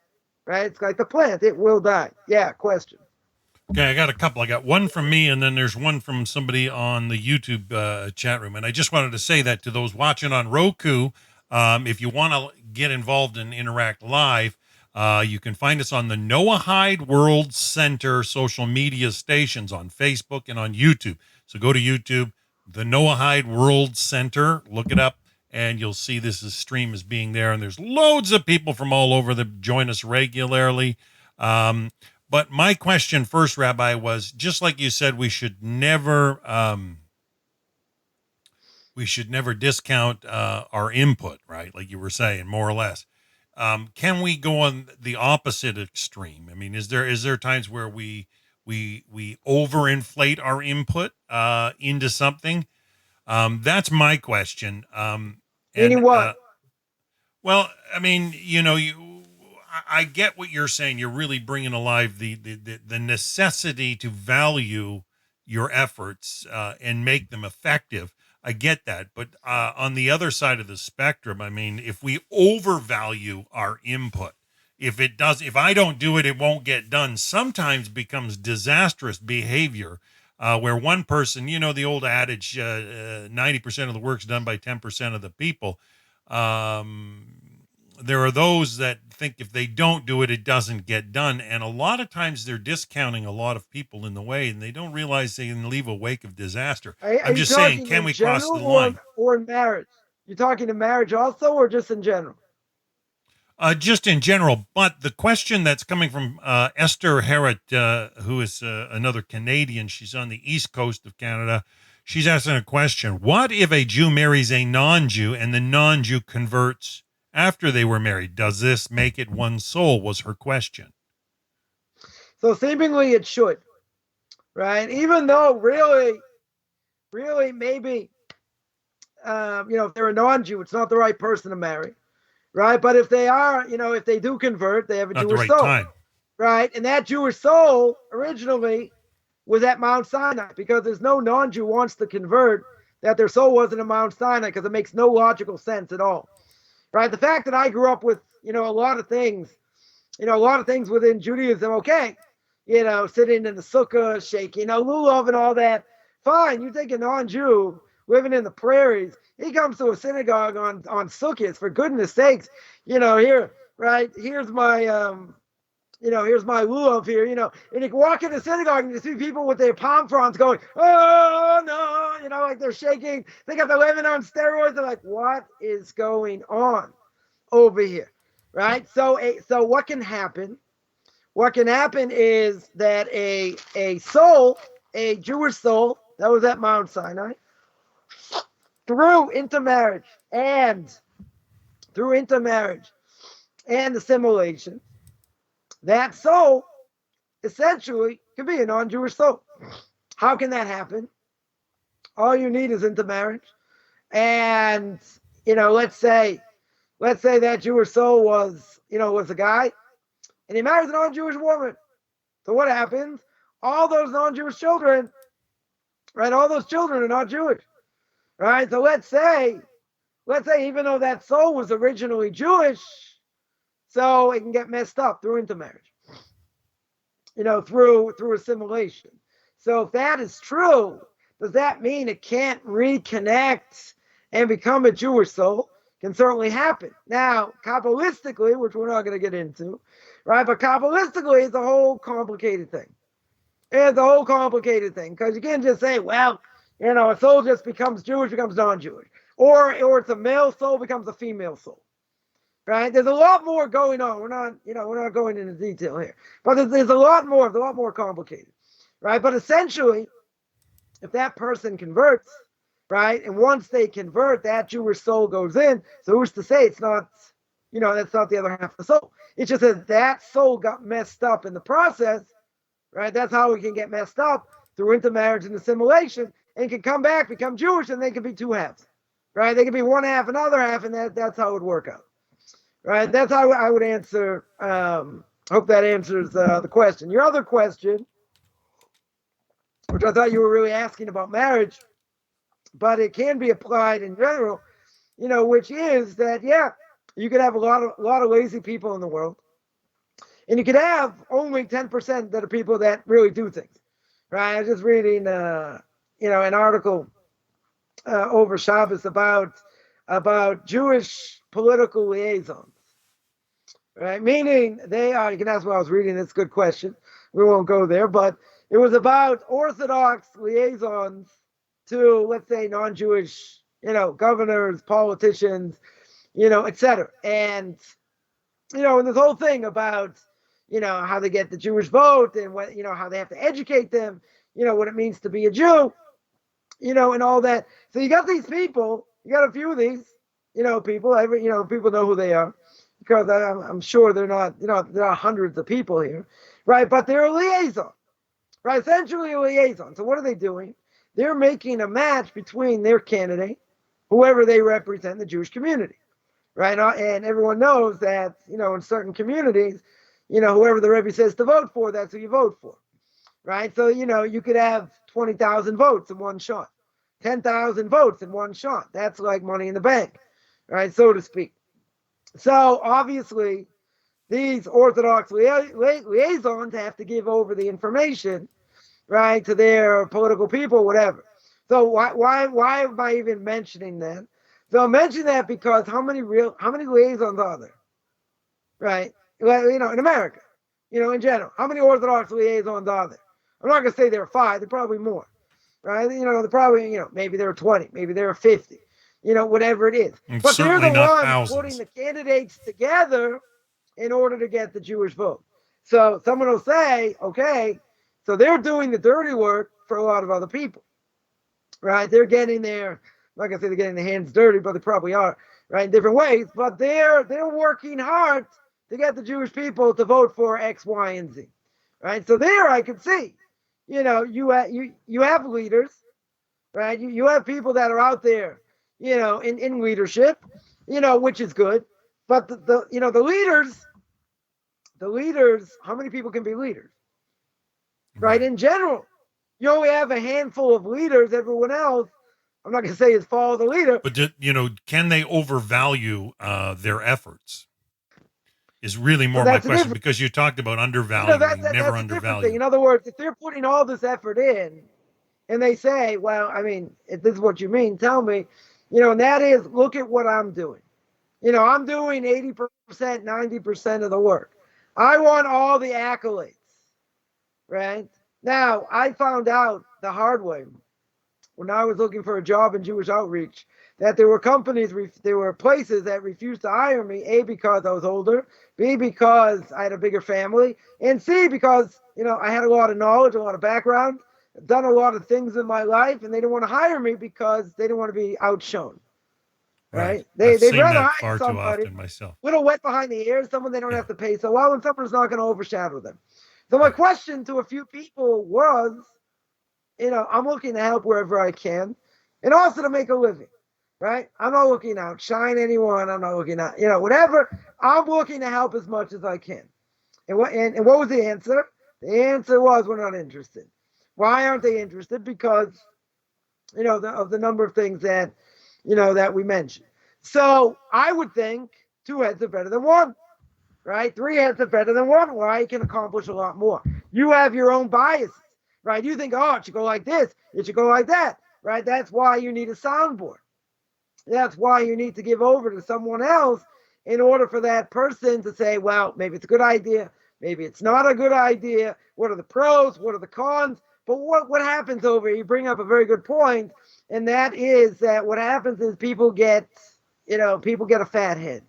right, it's like the plant, it will die. Yeah, question. Okay, I got a couple. I got one from me, and then there's one from somebody on the YouTube chat room. And I just wanted to say that to those watching on Roku, if you want to get involved and interact live, you can find us on the Noahide World Center social media stations on Facebook and on YouTube. So go to YouTube, the Noahide World Center, look it up, and you'll see this stream is being there. And there's loads of people from all over that join us regularly. But my question first, Rabbi, was just like you said, we should never discount our input, right? Like you were saying, more or less. Can we go on the opposite extreme? I mean, is there times where we overinflate our input into something? That's my question. Meaning what? Well, I mean, I get what you're saying. You're really bringing alive the necessity to value your efforts and make them effective. I get that. But on the other side of the spectrum, I mean, if we overvalue our input, if I don't do it, it won't get done, sometimes becomes disastrous behavior where one person, the old adage, 90% of the work's done by 10% of the people. There are those that think if they don't do it, it doesn't get done. And a lot of times they're discounting a lot of people in the way, and they don't realize they can leave a wake of disaster. I'm just saying, can we cross the line? Or in marriage? You're talking to marriage also, or just in general? Just in general. But the question that's coming from Esther Herrett, who is another Canadian, she's on the east coast of Canada. She's asking a question. What if a Jew marries a non-Jew and the non-Jew converts after they were married? Does this make it one soul, was her question. So seemingly it should, right? Even though really maybe, if they're a non-Jew, it's not the right person to marry, right? But if they are, if they do convert, they have a Jewish soul, time. Right? And that Jewish soul originally was at Mount Sinai, because there's no non-Jew wants to convert that their soul wasn't at Mount Sinai, because it makes no logical sense at all. Right, the fact that I grew up with, a lot of things within Judaism, okay, sitting in the sukkah, shaking, lulav and all that, fine. You take a non-Jew living in the prairies, he comes to a synagogue on sukkahs, for goodness sakes, here's my, here's my lulav here, and you can walk in the synagogue and you see people with their palm fronds going, oh no, like they're shaking. They got the lemon on steroids. They're like, what is going on over here, right? So what can happen? What can happen is that a soul, a Jewish soul that was at Mount Sinai, through intermarriage and assimilation, that soul essentially can be a non-Jewish soul. How can that happen? All you need is intermarriage. And, let's say that Jewish soul was a guy, and he marries a non-Jewish woman. So what happens? All those non-Jewish children, right? All those children are not Jewish, right? So let's say even though that soul was originally Jewish, so it can get messed up through intermarriage, through assimilation. So if that is true, does that mean it can't reconnect and become a Jewish soul? Can certainly happen. Now, Kabbalistically, which we're not going to get into, right? But Kabbalistically, it's a whole complicated thing. It's a whole complicated thing because you can't just say, well, a soul just becomes Jewish, becomes non-Jewish, or it's a male soul becomes a female soul, right? There's a lot more going on. We're not going into detail here, but there's a lot more complicated, right? But essentially, if that person converts, right, and once they convert, that Jewish soul goes in. So who's to say it's not, that's not the other half of the soul? It's just that soul got messed up in the process, right? That's how we can get messed up through intermarriage and assimilation, and can come back, become Jewish, and they can be two halves, right? They can be one half, another half, and that's how it would work out, right? That's how I would answer. Hope that answers the question. Your other question, which I thought you were really asking about marriage, but it can be applied in general, which is that, you could have a lot of lazy people in the world, and you could have only 10% that are people that really do things, right? I was just reading, an article over Shabbos about Jewish political liaisons, right? Meaning they are, you can ask what I was reading, it's a good question. We won't go there, but it was about Orthodox liaisons to, let's say, non-Jewish, governors, politicians, etc. And, and this whole thing about, how they get the Jewish vote and what, how they have to educate them, what it means to be a Jew, and all that. So you got these people, you got a few of these, people, people know who they are, because I'm sure they're not, there are hundreds of people here, right? But they're a liaison, right? Essentially a liaison. So what are they doing? They're making a match between their candidate, whoever they represent, the Jewish community, right? And everyone knows that, in certain communities, whoever the Rebbe says to vote for, that's who you vote for, right? So, you could have 20,000 votes in one shot, 10,000 votes in one shot. That's like money in the bank, right? So to speak. So obviously, these Orthodox liaisons have to give over the information, right, to their political people, whatever. So why am I even mentioning that? So I'm mentioning that because how many liaisons are there, right? In America, in general, how many Orthodox liaisons are there? I'm not gonna say there are 5. There are probably more, right? They're probably, maybe there are 20, maybe there are 50, whatever it is. And but they're the ones thousands. putting the candidates together in order to get the Jewish vote. So someone will say, okay, so they're doing the dirty work for a lot of other people, right? They're getting their, I'm not gonna say they're getting their hands dirty, but they probably are, right, in different ways. But they're working hard to get the Jewish people to vote for X, Y, and Z, right? So there, I could see, you have leaders, right? You have people that are out there, in leadership, which is good. But the leaders, how many people can be leaders? Right? In general, you only have a handful of leaders. Everyone else, I'm not going to say is follow the leader. But, can they overvalue their efforts? Is really more my question, because you talked about undervaluing, never undervaluing. In other words, if they're putting all this effort in and they say, well, I mean, if this is what you mean, tell me, and that is, look at what I'm doing. I'm doing 80%, 90% of the work. I want all the accolades, right? Now, I found out the hard way when I was looking for a job in Jewish outreach that there were there were places that refused to hire me, A, because I was older, B, because I had a bigger family, and C, because, I had a lot of knowledge, a lot of background, done a lot of things in my life, and they didn't want to hire me because they didn't want to be outshone, right? I've They'd seen rather that hire far too somebody, often myself. little wet behind the ears, someone they don't Yeah. have to pay so well, and someone who's not going to overshadow them. So my question to a few people was, I'm looking to help wherever I can, and also to make a living, right? I'm not looking to outshine anyone. I'm not looking at, whatever. I'm looking to help as much as I can. And what was the answer? The answer was we're not interested. Why aren't they interested? Because, of the number of things that, that we mentioned. So I would think two heads are better than one, right? Three heads are better than one. Why? You can accomplish a lot more. You have your own biases, right? You think, oh, it should go like this. It should go like that, right? That's why you need a soundboard. That's why you need to give over to someone else in order for that person to say, well, maybe it's a good idea. Maybe it's not a good idea. What are the pros? What are the cons? But what happens over here? You bring up a very good point, and that is that what happens is people get a fat head.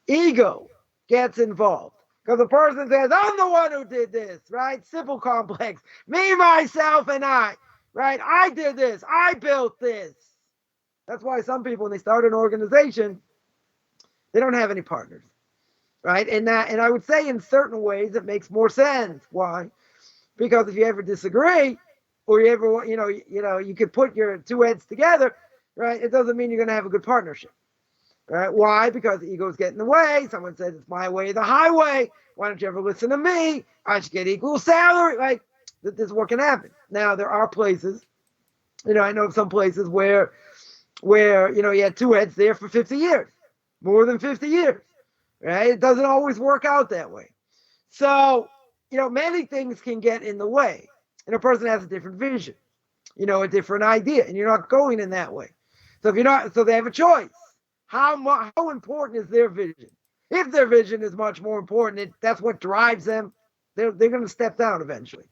Ego gets involved. Because the person says, I'm the one who did this, right? Simple complex. Me, myself, and I, right? I did this. I built this. That's why some people, when they start an organization, they don't have any partners, right? And I would say in certain ways it makes more sense. Why? Because if you ever disagree, or you ever, you could put your two heads together, right? It doesn't mean you're going to have a good partnership. Right? Why? Because egos get in the way. Someone says it's my way or the highway. Why don't you ever listen to me? I should get equal salary. Like, this is what can happen. Now, there are places, I know of some places where you had two heads there for 50 years, more than 50 years, right? It doesn't always work out that way. So, many things can get in the way. And a person has a different vision, a different idea, and you're not going in that way. So they have a choice. How important is their vision? If their vision is much more important, that's what drives them. They're going to step down eventually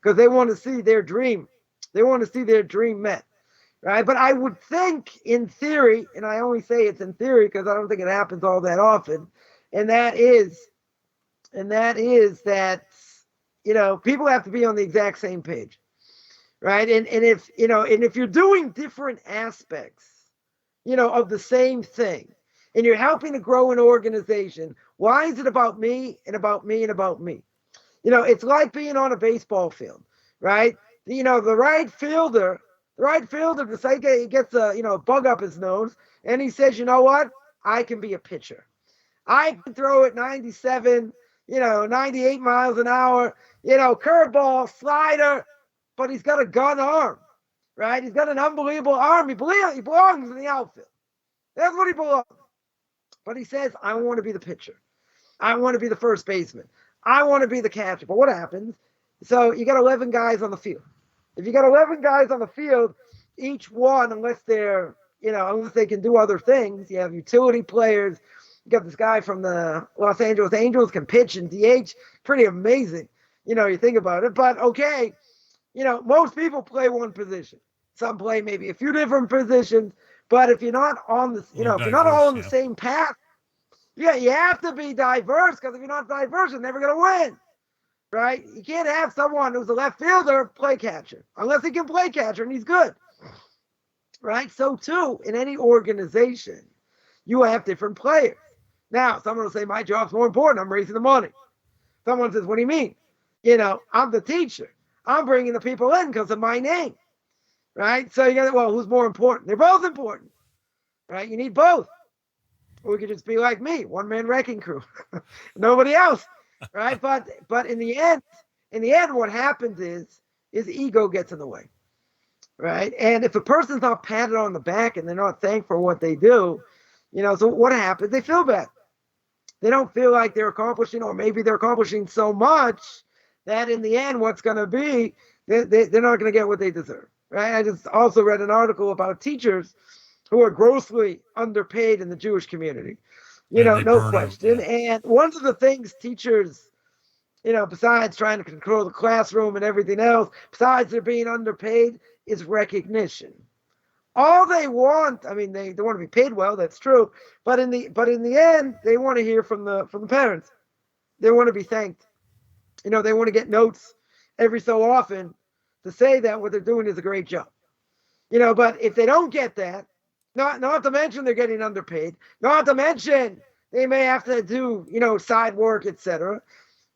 because they want to see their dream. They want to see their dream met, right? But I would think, in theory, and I only say it's in theory because I don't think it happens all that often, and that is that people have to be on the exact same page, right? And if you're doing different aspects, of the same thing, and you're helping to grow an organization, why is it about me and about me and about me? It's like being on a baseball field, right? The right fielder, he gets a bug up his nose, and he says, you know what? I can be a pitcher. I can throw it 97, 98 miles an hour, curveball, slider, but he's got a gun arm. Right? He's got an unbelievable arm. He belongs in the outfield. That's what he belongs. But he says, I want to be the pitcher. I want to be the first baseman. I want to be the catcher. But what happens? So you got 11 guys on the field. If you got 11 guys on the field, each one, unless they can do other things, you have utility players. You got this guy from the Los Angeles Angels can pitch and DH. Pretty amazing. You think about it. But okay, most people play one position. Some play maybe a few different positions, but if you're not on the, if you're not all on the same path, you have to be diverse, because if you're not diverse, you're never going to win, right? You can't have someone who's a left fielder play catcher, unless he can play catcher and he's good, right? So too, in any organization, you have different players. Now, someone will say, my job's more important. I'm raising the money. Someone says, what do you mean? I'm the teacher. I'm bringing the people in because of my name, right? So you got, well, who's more important? They're both important, right? You need both. Or we could just be like me, one-man wrecking crew, nobody else, right? But in the end, what happens is ego gets in the way, right? And if a person's not patted on the back and they're not thanked for what they do, so what happens? They feel bad. They don't feel like they're accomplishing, or maybe they're accomplishing so much that in the end, what's going to be, they're not going to get what they deserve, right? I just also read an article about teachers who are grossly underpaid in the Jewish community. And they No burn out. question. Yeah. And one of the things teachers, besides trying to control the classroom and everything else, besides they're being underpaid, is recognition. All they want, I mean, they want to be paid well, that's true, but in the end, they want to hear from the parents. They want to be thanked. They want to get notes every so often to say that what they're doing is a great job. But if they don't get that, not to mention they're getting underpaid, not to mention they may have to do, side work, etc.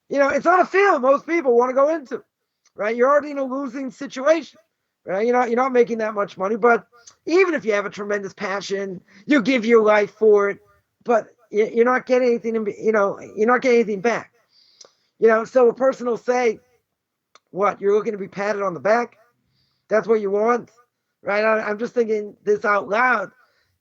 It's not a field most people want to go into, right? You're already in a losing situation, right? You're not making that much money, but even if you have a tremendous passion, you give your life for it, but you're not getting anything, you're not getting anything back. So a person will say, what, you're looking to be patted on the back? That's what you want, right? I'm just thinking this out loud.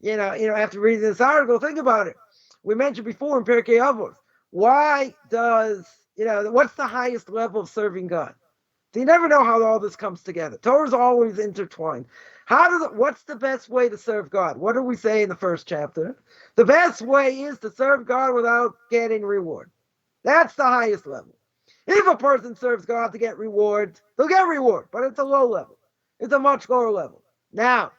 After reading this article, think about it. We mentioned before in Pirkei Avos, why does, what's the highest level of serving God? So you never know how all this comes together. Torah's always intertwined. What's the best way to serve God? What do we say in the first chapter? The best way is to serve God without getting reward. That's the highest level. If a person serves God to get reward, they'll get reward, but it's a low level. It's a much lower level. Now,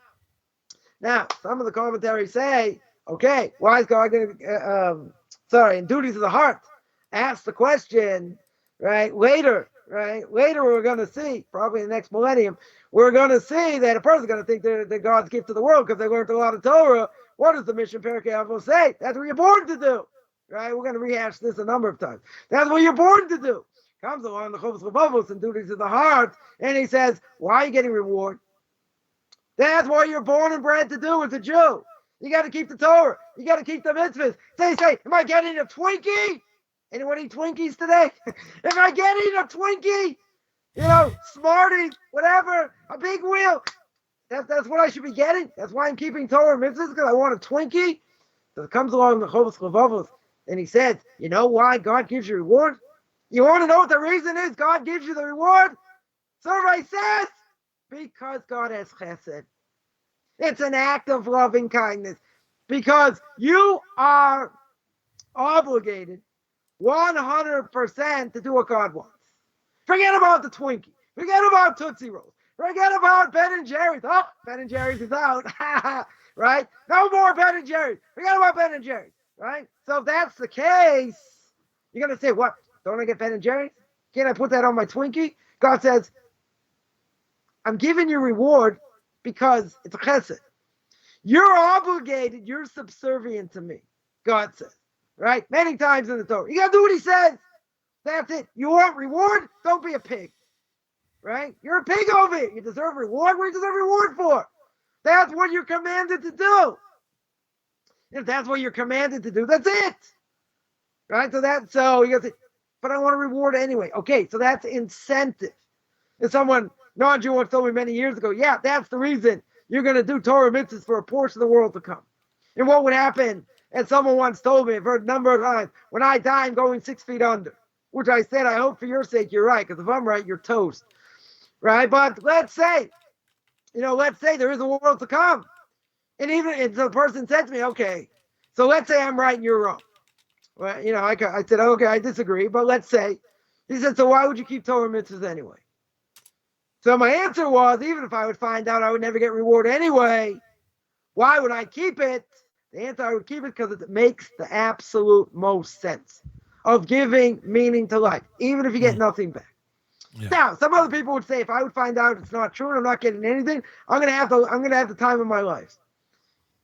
some of the commentaries say, okay, why is God going to, in duties of the heart, ask the question, right? Later, we're going to see, probably in the next millennium, we're going to see that a person's going to think they're God's gift to the world because they learned a lot of Torah. What does the Mishnah Pirkei Avos say? That's what you're born to do, right? We're going to rehash this a number of times. That's what you're born to do. Comes along the Chovos Levavos and duties of the heart, and he says, why are you getting reward? That's what you're born and bred to do as a Jew. You got to keep the Torah. You got to keep the mitzvahs. Say, am I getting a Twinkie? Anyone eat Twinkies today? Am I getting a Twinkie? Smarties, whatever, a big wheel. That's what I should be getting. That's why I'm keeping Torah and mitzvahs, because I want a Twinkie. So it comes along the Chovos Levavos, and he says, you know why God gives you reward? You want to know what the reason is God gives you the reward? Survey says, because God has chesed. It's an act of loving kindness. Because you are obligated 100% to do what God wants. Forget about the Twinkie. Forget about Tootsie Rolls. Forget about Ben and Jerry's. Oh, Ben and Jerry's is out. Right? No more Ben and Jerry's. Forget about Ben and Jerry's. Right? So if that's the case, you're going to say, what? Don't I get Ben and Jerry's? Can't I put that on my Twinkie? God says, I'm giving you reward because it's a chesed. You're obligated. You're subservient to me. God says, right? Many times in the Torah. You got to do what he says. That's it. You want reward? Don't be a pig. Right? You're a pig over it. You deserve reward. What do you deserve reward for? That's what you're commanded to do. If that's what you're commanded to do, that's it. Right? So you got to say, but I want a reward anyway. Okay, so that's incentive. If someone, non-Jew, once told me many years ago, yeah, that's the reason you're going to do Torah mitzvahs for a portion of the world to come. And what would happen? And someone once told me, I've heard a number of times, when I die, I'm going 6 feet under. Which I said, I hope for your sake you're right, because if I'm right, you're toast. Right? But let's say there is a world to come. And even if the person said to me, okay, so let's say I'm right and you're wrong. Well, I said, okay, I disagree, but let's say. He said, so why would you keep Torah mitzvahs anyway? So my answer was, even if I would find out I would never get reward anyway, why would I keep it? The answer, I would keep it because it makes the absolute most sense of giving meaning to life, even if you get nothing back. Yeah. Now, some other people would say, if I would find out it's not true and I'm not getting anything, I'm gonna have the time of my life.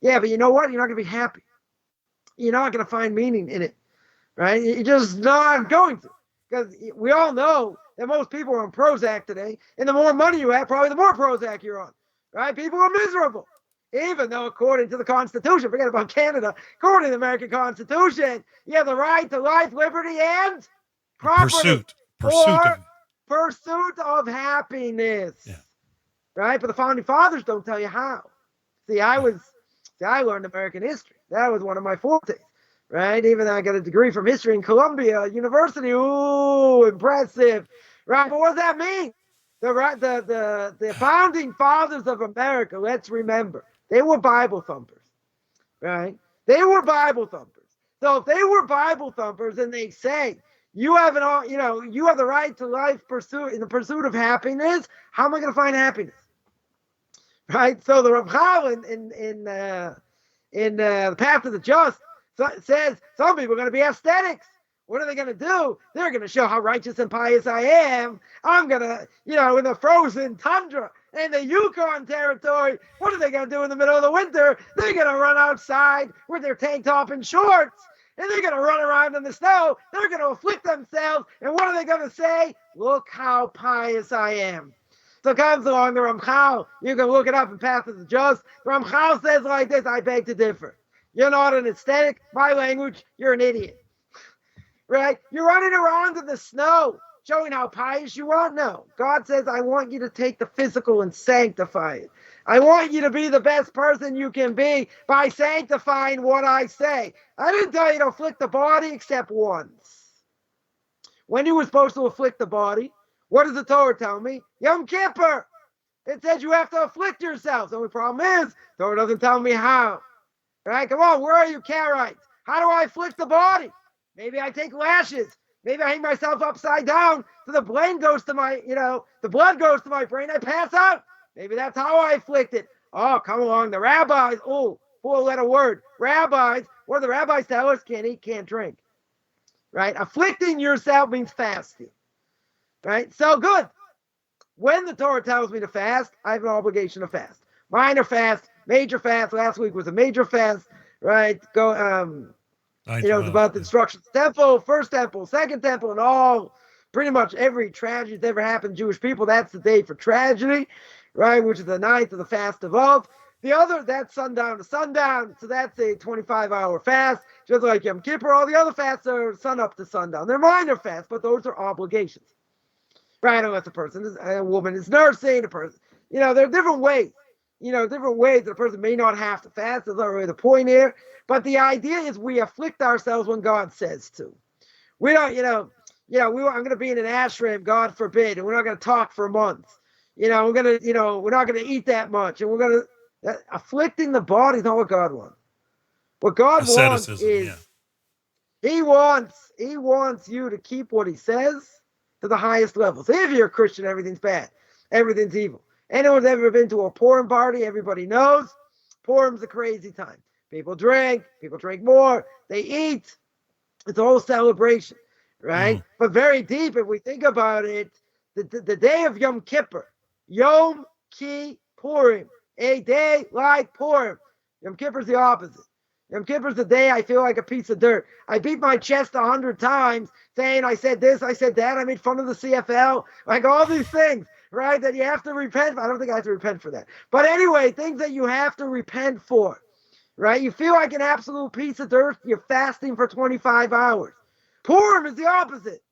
Yeah, but you know what? You're not gonna be happy. You're not gonna find meaning in it, right? You're just not going to, because we all know that most people are on Prozac today, and the more money you have, probably the more Prozac you're on, right? People are miserable. Even though, according to the Constitution, forget about Canada, according to the American Constitution, you have the right to life, liberty, and property. Pursuit of happiness. Yeah. Right? But the Founding Fathers don't tell you how. I learned American history. That was one of my fortes. Right? Even though I got a degree from history in Columbia University. Ooh, impressive. Right? But what does that mean? The Founding Fathers of America, let's remember, they were Bible thumpers. Right? They were Bible thumpers. So if they were Bible thumpers and they say, you have you have the right to life in the pursuit of happiness, how am I going to find happiness? Right? So the Rav Chal in the Path of the Just says some people are going to be aesthetics. What are they going to do? They're going to show how righteous and pious I am. I'm going to, in the frozen tundra in the Yukon territory, what are they going to do in the middle of the winter? They're going to run outside with their tank top and shorts, and they're going to run around in the snow. They're going to afflict themselves, and what are they going to say? Look how pious I am. So comes along the Ramchal. You can look it up in Path of the Just. The Ramchal says like this, I beg to differ. You're not an aesthetic. My language, you're an idiot. Right? You're running around in the snow, showing how pious you are. No. God says, I want you to take the physical and sanctify it. I want you to be the best person you can be by sanctifying what I say. I didn't tell you to afflict the body except once. When you were supposed to afflict the body, what does the Torah tell me? Yom Kippur. It says you have to afflict yourself. The only problem is, the Torah doesn't tell me how. Right? Come on, where are you, Karaites? How do I afflict the body? Maybe I take lashes. Maybe I hang myself upside down so the blood goes to my brain. I pass out. Maybe that's how I afflict it. Oh, come along. The rabbis. Oh, 4-letter word. Rabbis. What do the rabbis tell us? Can't eat, can't drink. Right? Afflicting yourself means fasting. Right? So good. When the Torah tells me to fast, I have an obligation to fast. Minor fast, major fast. Last week was a major fast. Right? It's about the destruction of the temple, first temple, second temple, and all, pretty much every tragedy that's ever happened to Jewish people. That's the day for tragedy, right? Which is the ninth of the fast of Av. The other, that's sundown to sundown. So that's a 25-hour fast, just like Yom Kippur. All the other fasts are sun up to sundown. They're minor fasts, but those are obligations, right? Unless a woman is nursing, a person, there are different ways. Different ways that a person may not have to fast. That's not really the point here. But the idea is we afflict ourselves when God says to. We don't, I'm going to be in an ashram, God forbid, and we're not going to talk for months. We're not going to eat that much. And afflicting the body is not what God wants. What God wants is, He wants you to keep what He says to the highest level. So if you're a Christian, everything's bad. Everything's evil. Anyone's ever been to a Purim party, everybody knows Purim's a crazy time. People drink more, they eat. It's a whole celebration, right? But very deep, if we think about it, the day of Yom Kippur, Yom Kippurim, a day like Purim. Yom Kippur's the opposite. Yom Kippur's the day I feel like a piece of dirt. I beat my chest 100 times saying I said this, I said that, I made fun of the CFL, like all these things. Right, that you have to repent. I don't think I have to repent for that. But anyway, things that you have to repent for. Right? You feel like an absolute piece of dirt. You're fasting for 25 hours. Purim is the opposite.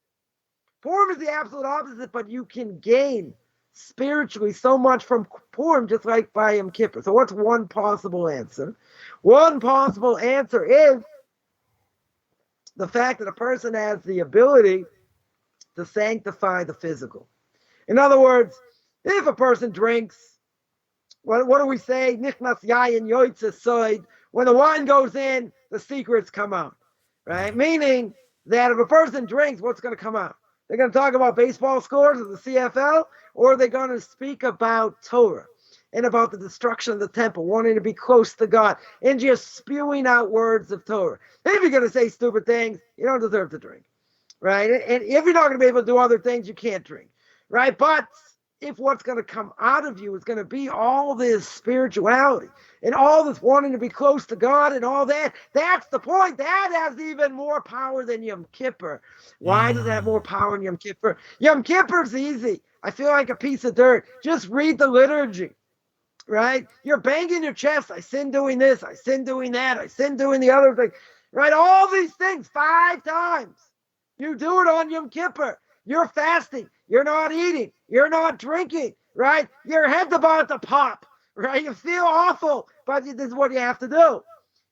Purim is the absolute opposite, but you can gain spiritually so much from Purim just like by Yom Kippur. So what's one possible answer? One possible answer is the fact that a person has the ability to sanctify the physical. In other words, if a person drinks, what do we say? Nichnas yayin yoitza soid. When the wine goes in, the secrets come out, right? Meaning that if a person drinks, what's going to come out? They're going to talk about baseball scores of the CFL, or they're going to speak about Torah and about the destruction of the temple, wanting to be close to God, and just spewing out words of Torah. If you're going to say stupid things, you don't deserve to drink, right? And if you're not going to be able to do other things, you can't drink. Right? But if what's going to come out of you is going to be all this spirituality and all this wanting to be close to God and all that, that's the point. That has even more power than Yom Kippur. Why does it have more power than Yom Kippur? Yom Kippur's easy. I feel like a piece of dirt. Just read the liturgy. Right? You're banging your chest. I sin doing this. I sin doing that. I sin doing the other thing. Right? All these things 5 times. You do it on Yom Kippur. You're fasting. You're not eating. You're not drinking, right? Your head's about to pop, right? You feel awful, but this is what you have to do,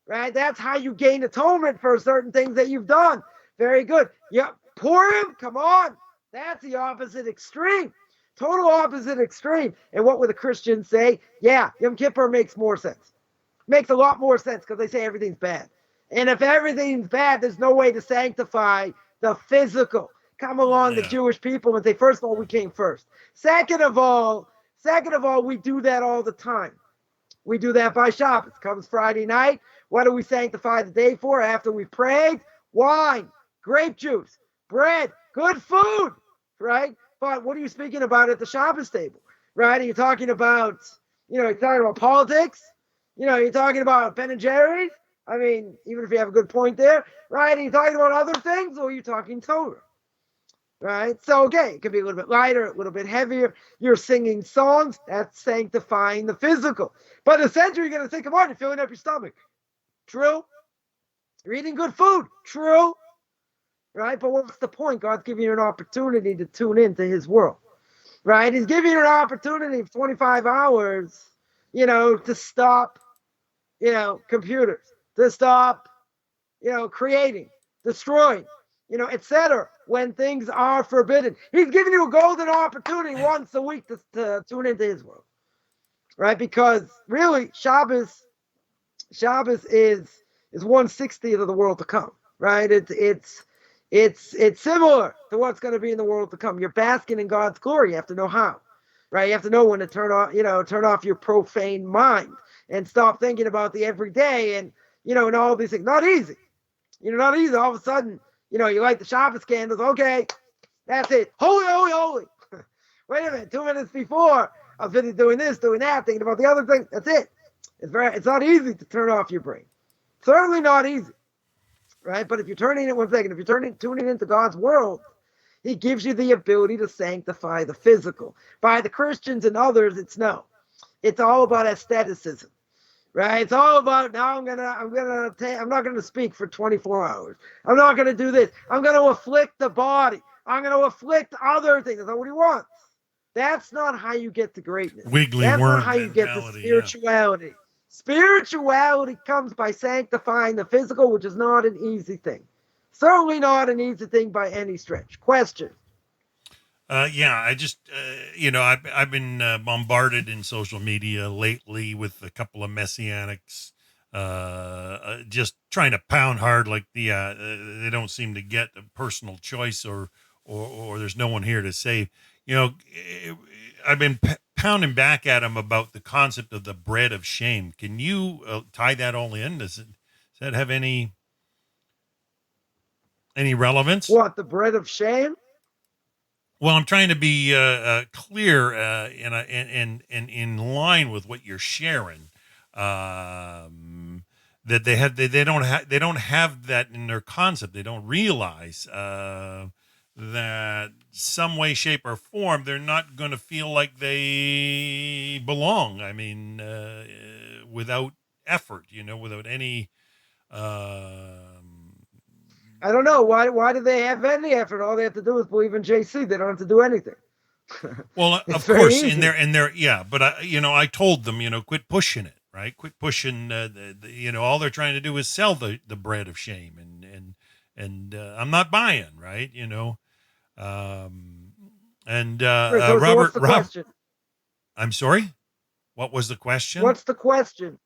right? That's how you gain atonement for certain things that you've done. Very good. Yeah, Purim, come on. That's the opposite extreme. Total opposite extreme. And what would the Christians say? Yeah, Yom Kippur makes more sense. Makes a lot more sense because they say everything's bad. And if everything's bad, there's no way to sanctify the physical. Come along, the Jewish people, and say, first of all, we came first. Second of all, we do that all the time. We do that by Shabbos. Comes Friday night. What do we sanctify the day for after we prayed? Wine, grape juice, bread, good food, right? But what are you speaking about at the Shabbos table, right? Are you talking about, you're talking about politics? You're talking about Ben and Jerry's? I mean, even if you have a good point there, right? Are you talking about other things, or are you talking Torah? Right? So, okay, it could be a little bit lighter, a little bit heavier. You're singing songs, that's sanctifying the physical. But essentially, you're going to think, come on, you're filling up your stomach. True. You're eating good food. True. Right? But what's the point? God's giving you an opportunity to tune into his world. Right? He's giving you an opportunity for 25 hours, to stop, computers, to stop, creating, destroying, etc. when things are forbidden. He's giving you a golden opportunity once a week to tune into his world. Right? Because really, Shabbos is 1/60th of the world to come. Right? It's similar to what's going to be in the world to come. You're basking in God's glory. You have to know how. Right? You have to know when to turn off your profane mind and stop thinking about the everyday and all these things. Not easy. Not easy. All of a sudden, you light the Shabbos candles. Okay, that's it. Holy, holy, holy. Wait a minute. 2 minutes before, I was busy doing this, doing that, thinking about the other thing. That's it. It's not easy to turn off your brain. Certainly not easy, right? But if you're tuning into God's world, he gives you the ability to sanctify the physical. By the Christians and others, it's all about aestheticism. Right? It's all about, now I'm not gonna speak for 24 hours. I'm not gonna do this. I'm gonna afflict the body. I'm gonna afflict other things. That's not what he wants. That's not how you get to greatness. Wiggly That's worm not how you get to spirituality. Yeah. Spirituality comes by sanctifying the physical, which is not an easy thing. Certainly not an easy thing by any stretch. Question. I just, I've been bombarded in social media lately with a couple of messianics, just trying to pound hard, like they don't seem to get a personal choice, or there's no one here to save. I've been pounding back at them about the concept of the bread of shame. Can you tie that all in? Does that have any relevance? What, the bread of shame? Well, I'm trying to be clear and in line with what you're sharing. That they don't have that in their concept. They don't realize that some way, shape, or form they're not going to feel like they belong. I mean, without effort, without any. I don't know. Why do they have any effort? All they have to do is believe in JC. They don't have to do anything. Well, of course, in their yeah, but I told them, quit pushing it, right? Quit pushing. All they're trying to do is sell the bread of shame, and I'm not buying, right? Robert, I'm sorry. What was the question? What's the question?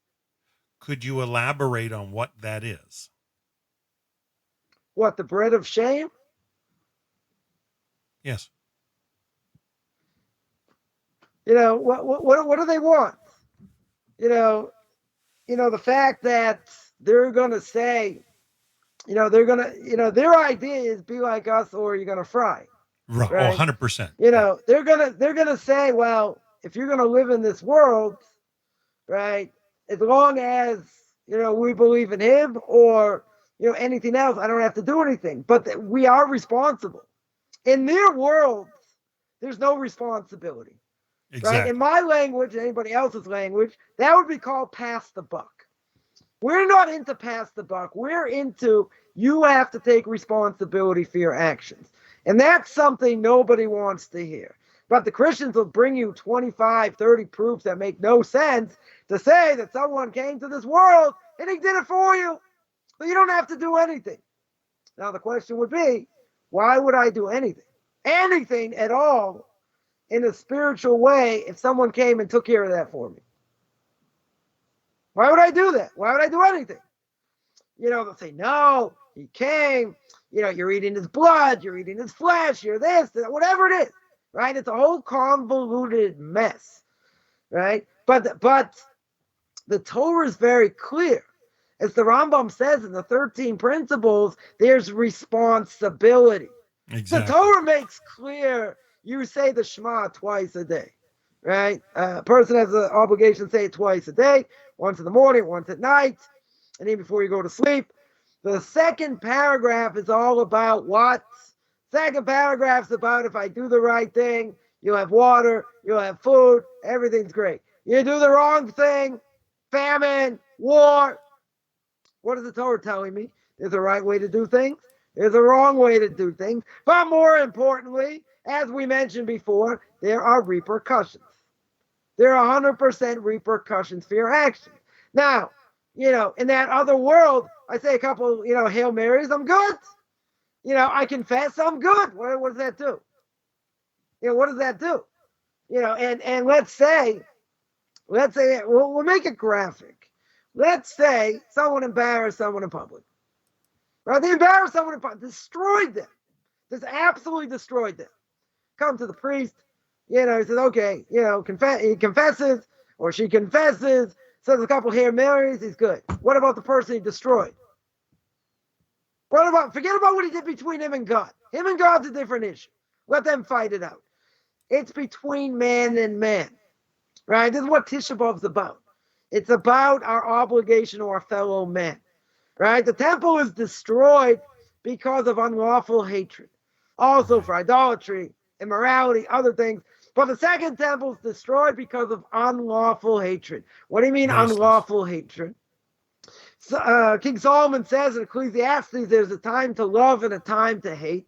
Could you elaborate on what that is? What, the bread of shame? Yes. What do they want? The fact that they're going to say, their idea is be like us or you're going to fry. Right. 100%. They're going to say, well, if you're going to live in this world, right, as long as, we believe in him or, anything else, I don't have to do anything. But we are responsible. In their world, there's no responsibility. Exactly. Right? In my language, anybody else's language, that would be called pass the buck. We're not into pass the buck. We're into you have to take responsibility for your actions. And that's something nobody wants to hear. But the Christians will bring you 25, 30 proofs that make no sense to say that someone came to this world and he did it for you. But you don't have to do anything. Now, the question would be, why would I do anything? Anything at all in a spiritual way if someone came and took care of that for me? Why would I do that? Why would I do anything? They'll say, no, he came. You're eating his blood, you're eating his flesh, you're this, whatever it is, right? It's a whole convoluted mess, right? But the Torah is very clear. As the Rambam says in the 13 principles, there's responsibility. Exactly. The Torah makes clear you say the Shema twice a day, right? A person has an obligation to say it twice a day, once in the morning, once at night, and even before you go to sleep. The second paragraph is all about what? Second paragraph is about if I do the right thing, you'll have water, you'll have food, everything's great. You do the wrong thing, famine, war. What is the Torah telling me? There's a right way to do things. There's a wrong way to do things. But more importantly, as we mentioned before, there are repercussions. There are 100% repercussions for your actions. Now, in that other world, I say a couple, Hail Marys, I'm good. I confess I'm good. What does that do? What does that do? And let's say, we'll make it graphic. Let's say someone embarrassed someone in public. Right? They embarrassed someone in public, destroyed them. Just absolutely destroyed them. Come to the priest, he says, okay, he confesses, or she confesses, says a couple Hail Marys, he's good. What about the person he destroyed? Forget about what he did between him and God. Him and God's a different issue. Let them fight it out. It's between man and man, right? This is what Tisha B'Av's about. It's about our obligation to our fellow man, right? The temple is destroyed because of unlawful hatred. Also for idolatry, immorality, other things. But the second temple is destroyed because of unlawful hatred. What do you mean unlawful hatred? So, King Solomon says in Ecclesiastes, there's a time to love and a time to hate.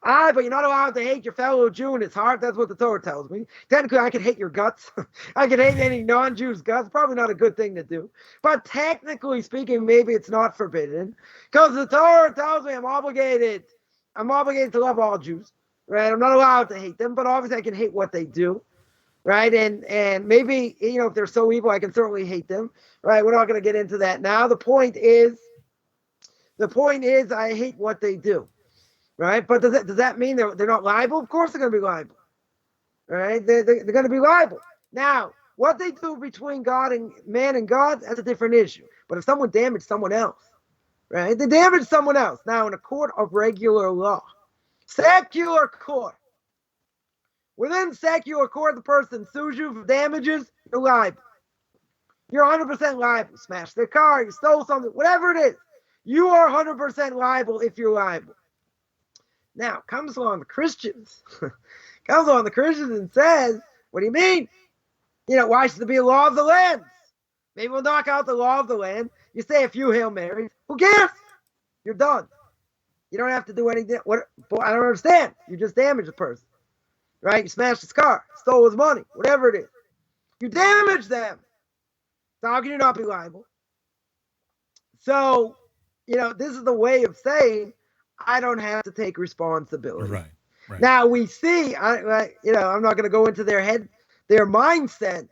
But you're not allowed to hate your fellow Jew in his heart. That's what the Torah tells me. Technically, I can hate your guts. I can hate any non-Jew's guts. Probably not a good thing to do. But technically speaking, maybe it's not forbidden. Because the Torah tells me I'm obligated to love all Jews. Right? I'm not allowed to hate them, but obviously I can hate what they do. Right? And maybe, if they're so evil, I can certainly hate them. Right? We're not going to get into that now. The point is, I hate what they do. Right? But does that mean they're not liable? Of course they're going to be liable. Right? They're going to be liable. Now, what they do between God and man and God, that's a different issue. But if someone damaged someone else, right? They damaged someone else. Now, in a court of regular law, secular court, within secular court, the person sues you for damages, you're liable. You're 100% liable. Smashed their car, you stole something, whatever it is. You are 100% liable if you're liable. Now, comes along the Christians and says, what do you mean? Why should there be a law of the land? Maybe we'll knock out the law of the land. You say a few Hail Marys. Who cares? You're done. You don't have to do anything. I don't understand. You just damaged the person. Right? You smashed his car, stole his money, whatever it is. You damaged them. So how can you not be liable? So, this is the way of saying, I don't have to take responsibility. Right. Now we see, I'm not going to go into their mindset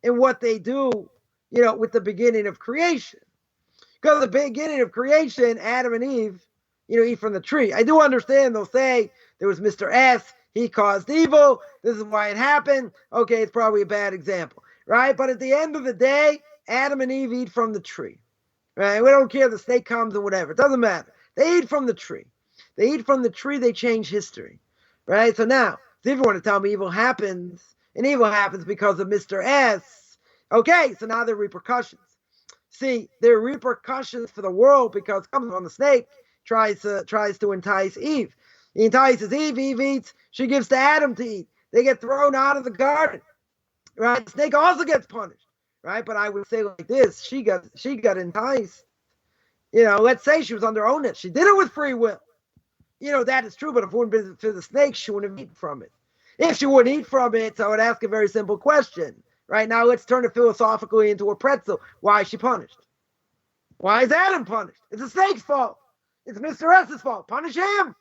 and what they do, with the beginning of creation. Because the beginning of creation, Adam and Eve, eat from the tree. I do understand they'll say there was Mr. S, he caused evil, this is why it happened. Okay, it's probably a bad example, right? But at the end of the day, Adam and Eve eat from the tree, right? We don't care if the snake comes or whatever. It doesn't matter. They eat from the tree. They eat from the tree, they change history, right? So now, if you want to tell me evil happens, and evil happens because of Mr. S, okay, so now there are repercussions. See, there are repercussions for the world because comes on the snake, tries to entice Eve. He entices Eve, Eve eats, she gives to Adam to eat. They get thrown out of the garden, right? The snake also gets punished, right? But I would say like this, she got enticed. Let's say she was on her own. She did it with free will. That is true, but if it wouldn't be for the snake, she wouldn't have eaten from it. If she wouldn't eat from it, so I would ask a very simple question. Right now, let's turn it philosophically into a pretzel. Why is she punished? Why is Adam punished? It's the snake's fault. It's Mr. S's fault. Punish him.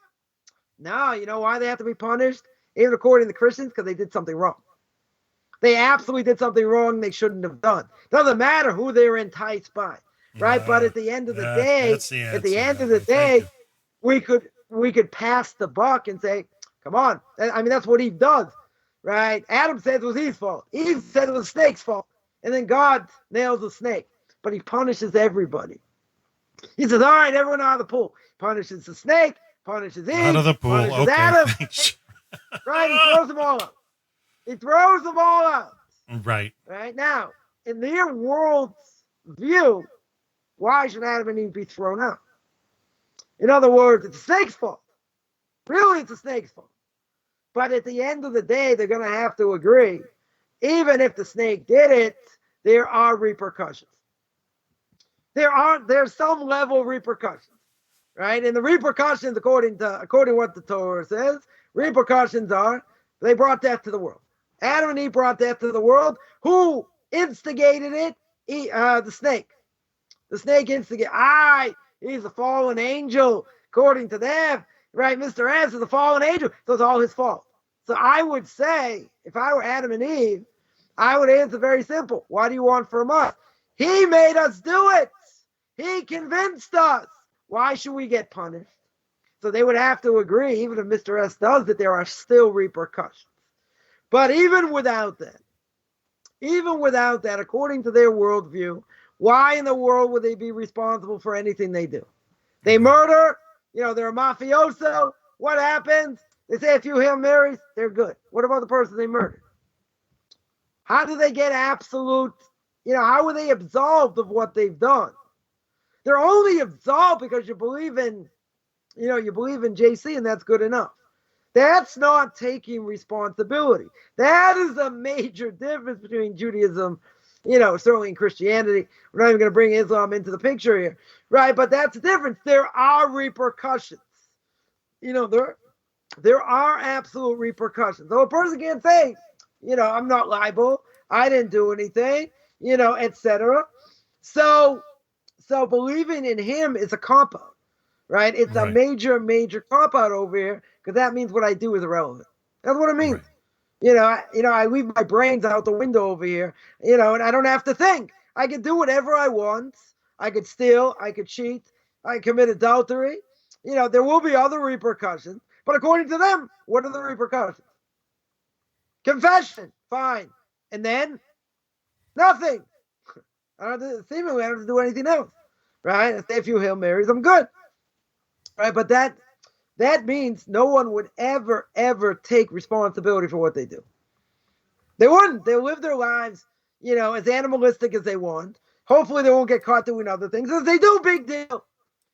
No, you know why they have to be punished? Even according to Christians, because they did something wrong. They absolutely did something wrong they shouldn't have done. Doesn't matter who they were enticed by. right? But at the end of the day, That's the answer. day, Thank we could pass the buck and say, come on. I mean, that's what Eve does, right? Adam said it was Eve's fault. Eve said it was the snake's fault. And then God nails the snake, but he punishes everybody. He says, all right, everyone out of the pool. Punishes the snake, punishes Eve, Out of the pool. punishes Okay. Adam. Thanks. Right? He throws them all out. He throws them all out. Right. Right? Now, in their world's view, why should Adam and Eve be thrown out? In other words, it's the snake's fault. Really, it's the snake's fault. But at the end of the day, they're going to have to agree. Even if the snake did it, there are repercussions. There's some level of repercussions, right? And the repercussions, according to what the Torah says, repercussions are they brought death to the world. Adam and Eve brought death to the world. Who instigated it? The snake. The snake instigated. He's a fallen angel, according to them, right? Mr. S is a fallen angel, so it's all his fault. So I would say, if I were Adam and Eve, I would answer very simple. What do you want from us? He made us do it. He convinced us. Why should we get punished? So they would have to agree, even if Mr. S does, that there are still repercussions. But even without that, according to their worldview, why in the world would they be responsible for anything they do? They murder, they're a mafioso. What happens? They say a few Hail Marys, they're good. What about the person they murdered? How do they get absolute, how are they absolved of what they've done? They're only absolved because you believe in JC, and that's good enough. That's not taking responsibility. That is a major difference between Judaism, certainly in Christianity. We're not even going to bring Islam into the picture here, right? But that's the difference. There are repercussions. There are absolute repercussions. So a person can't say, I'm not liable. I didn't do anything, etc. So believing in him is a cop-out, right? It's a major, major cop-out over here, because that means what I do is irrelevant. That's what it means. Right. I leave my brains out the window over here, and I don't have to think. I can do whatever I want. I could steal. I could cheat. I could commit adultery. There will be other repercussions. But according to them, what are the repercussions? Confession, fine. And then nothing. Seemingly, I don't have to do anything else. Right? I say a few Hail Marys, I'm good. Right? But that means no one would ever, ever take responsibility for what they do. They wouldn't. They'll live their lives, as animalistic as they want. Hopefully they won't get caught doing other things. If they do, big deal.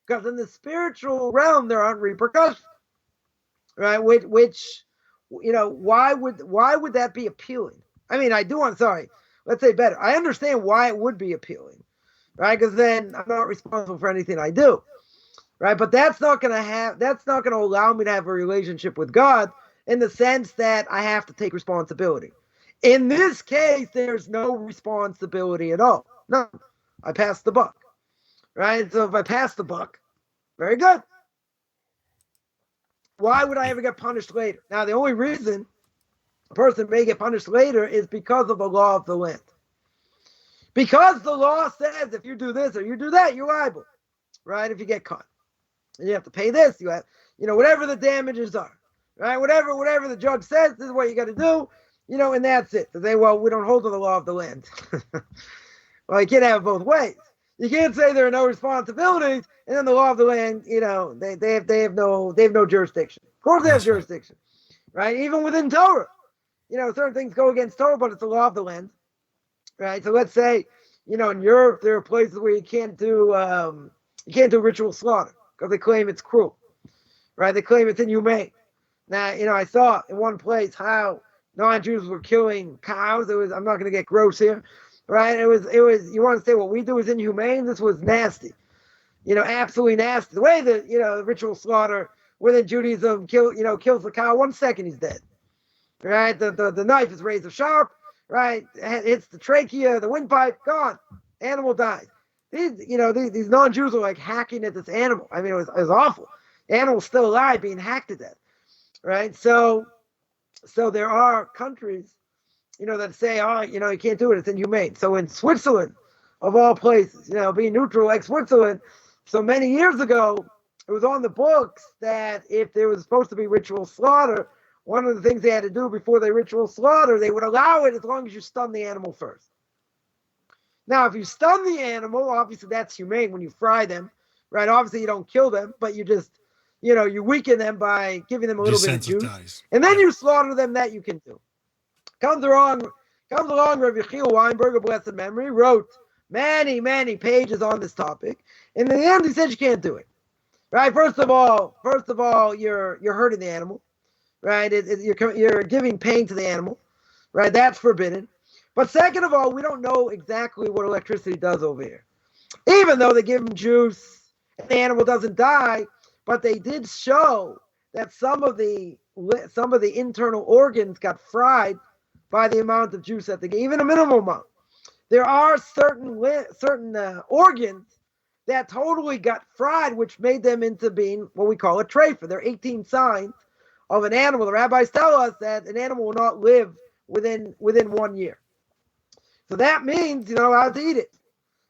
Because in the spiritual realm, there aren't repercussions. Right? Which why would that be appealing? I mean, let's say better. I understand why it would be appealing. Right? Because then I'm not responsible for anything I do. Right? But that's not going to allow me to have a relationship with God in the sense that I have to take responsibility. In this case, there's no responsibility at all. No, I passed the buck. Right? So if I pass the buck, very good. Why would I ever get punished later? Now, the only reason a person may get punished later is because of the law of the land. Because the law says if you do this or you do that, you're liable. Right? If you get caught. And you have to pay this. You have, whatever the damages are. Right? Whatever the judge says, this is what you got to do. And that's it. They say, well, we don't hold to the law of the land. Well, you can't have it both ways. You can't say there are no responsibilities, and then the law of the land, they have no jurisdiction. Of course, they have jurisdiction, right? Even within Torah, certain things go against Torah, but it's the law of the land, right? So let's say, in Europe, there are places where you can't do ritual slaughter because they claim it's cruel, right? They claim it's inhumane. Now, I saw in one place how non-Jews were killing cows. I'm not going to get gross here. Right? It was, you want to say what we do is inhumane? This was nasty. Absolutely nasty. The way that, the ritual slaughter within Judaism kills the cow, 1 second he's dead. Right? The knife is razor sharp, right? It's the trachea, the windpipe, gone. Animal dies. These non-Jews are like hacking at this animal. I mean, it was awful. The animal's still alive being hacked to death. Right? So there are countries that say, you can't do it, it's inhumane. So in Switzerland, of all places, being neutral like Switzerland. So many years ago, it was on the books that if there was supposed to be ritual slaughter, one of the things they had to do before they ritual slaughter, they would allow it as long as you stun the animal first. Now, if you stun the animal, obviously that's humane when you fry them, right? Obviously you don't kill them, but you just, you weaken them by giving them a little bit of juice. And then you slaughter them, that you can do. Comes along Rabbi Yechiel Weinberg, of blessed memory, wrote many, many pages on this topic. And in the end, he said you can't do it. Right? First of all, you're hurting the animal. Right? You're giving pain to the animal. Right? That's forbidden. But second of all, we don't know exactly what electricity does over here. Even though they give them juice and the animal doesn't die, but they did show that some of the internal organs got fried by the amount of juice that they gave, even a minimal amount. There are certain organs that totally got fried, which made them into being what we call a treifa. There are 18 signs of an animal. The rabbis tell us that an animal will not live within 1 year. So that means you're not allowed to eat it,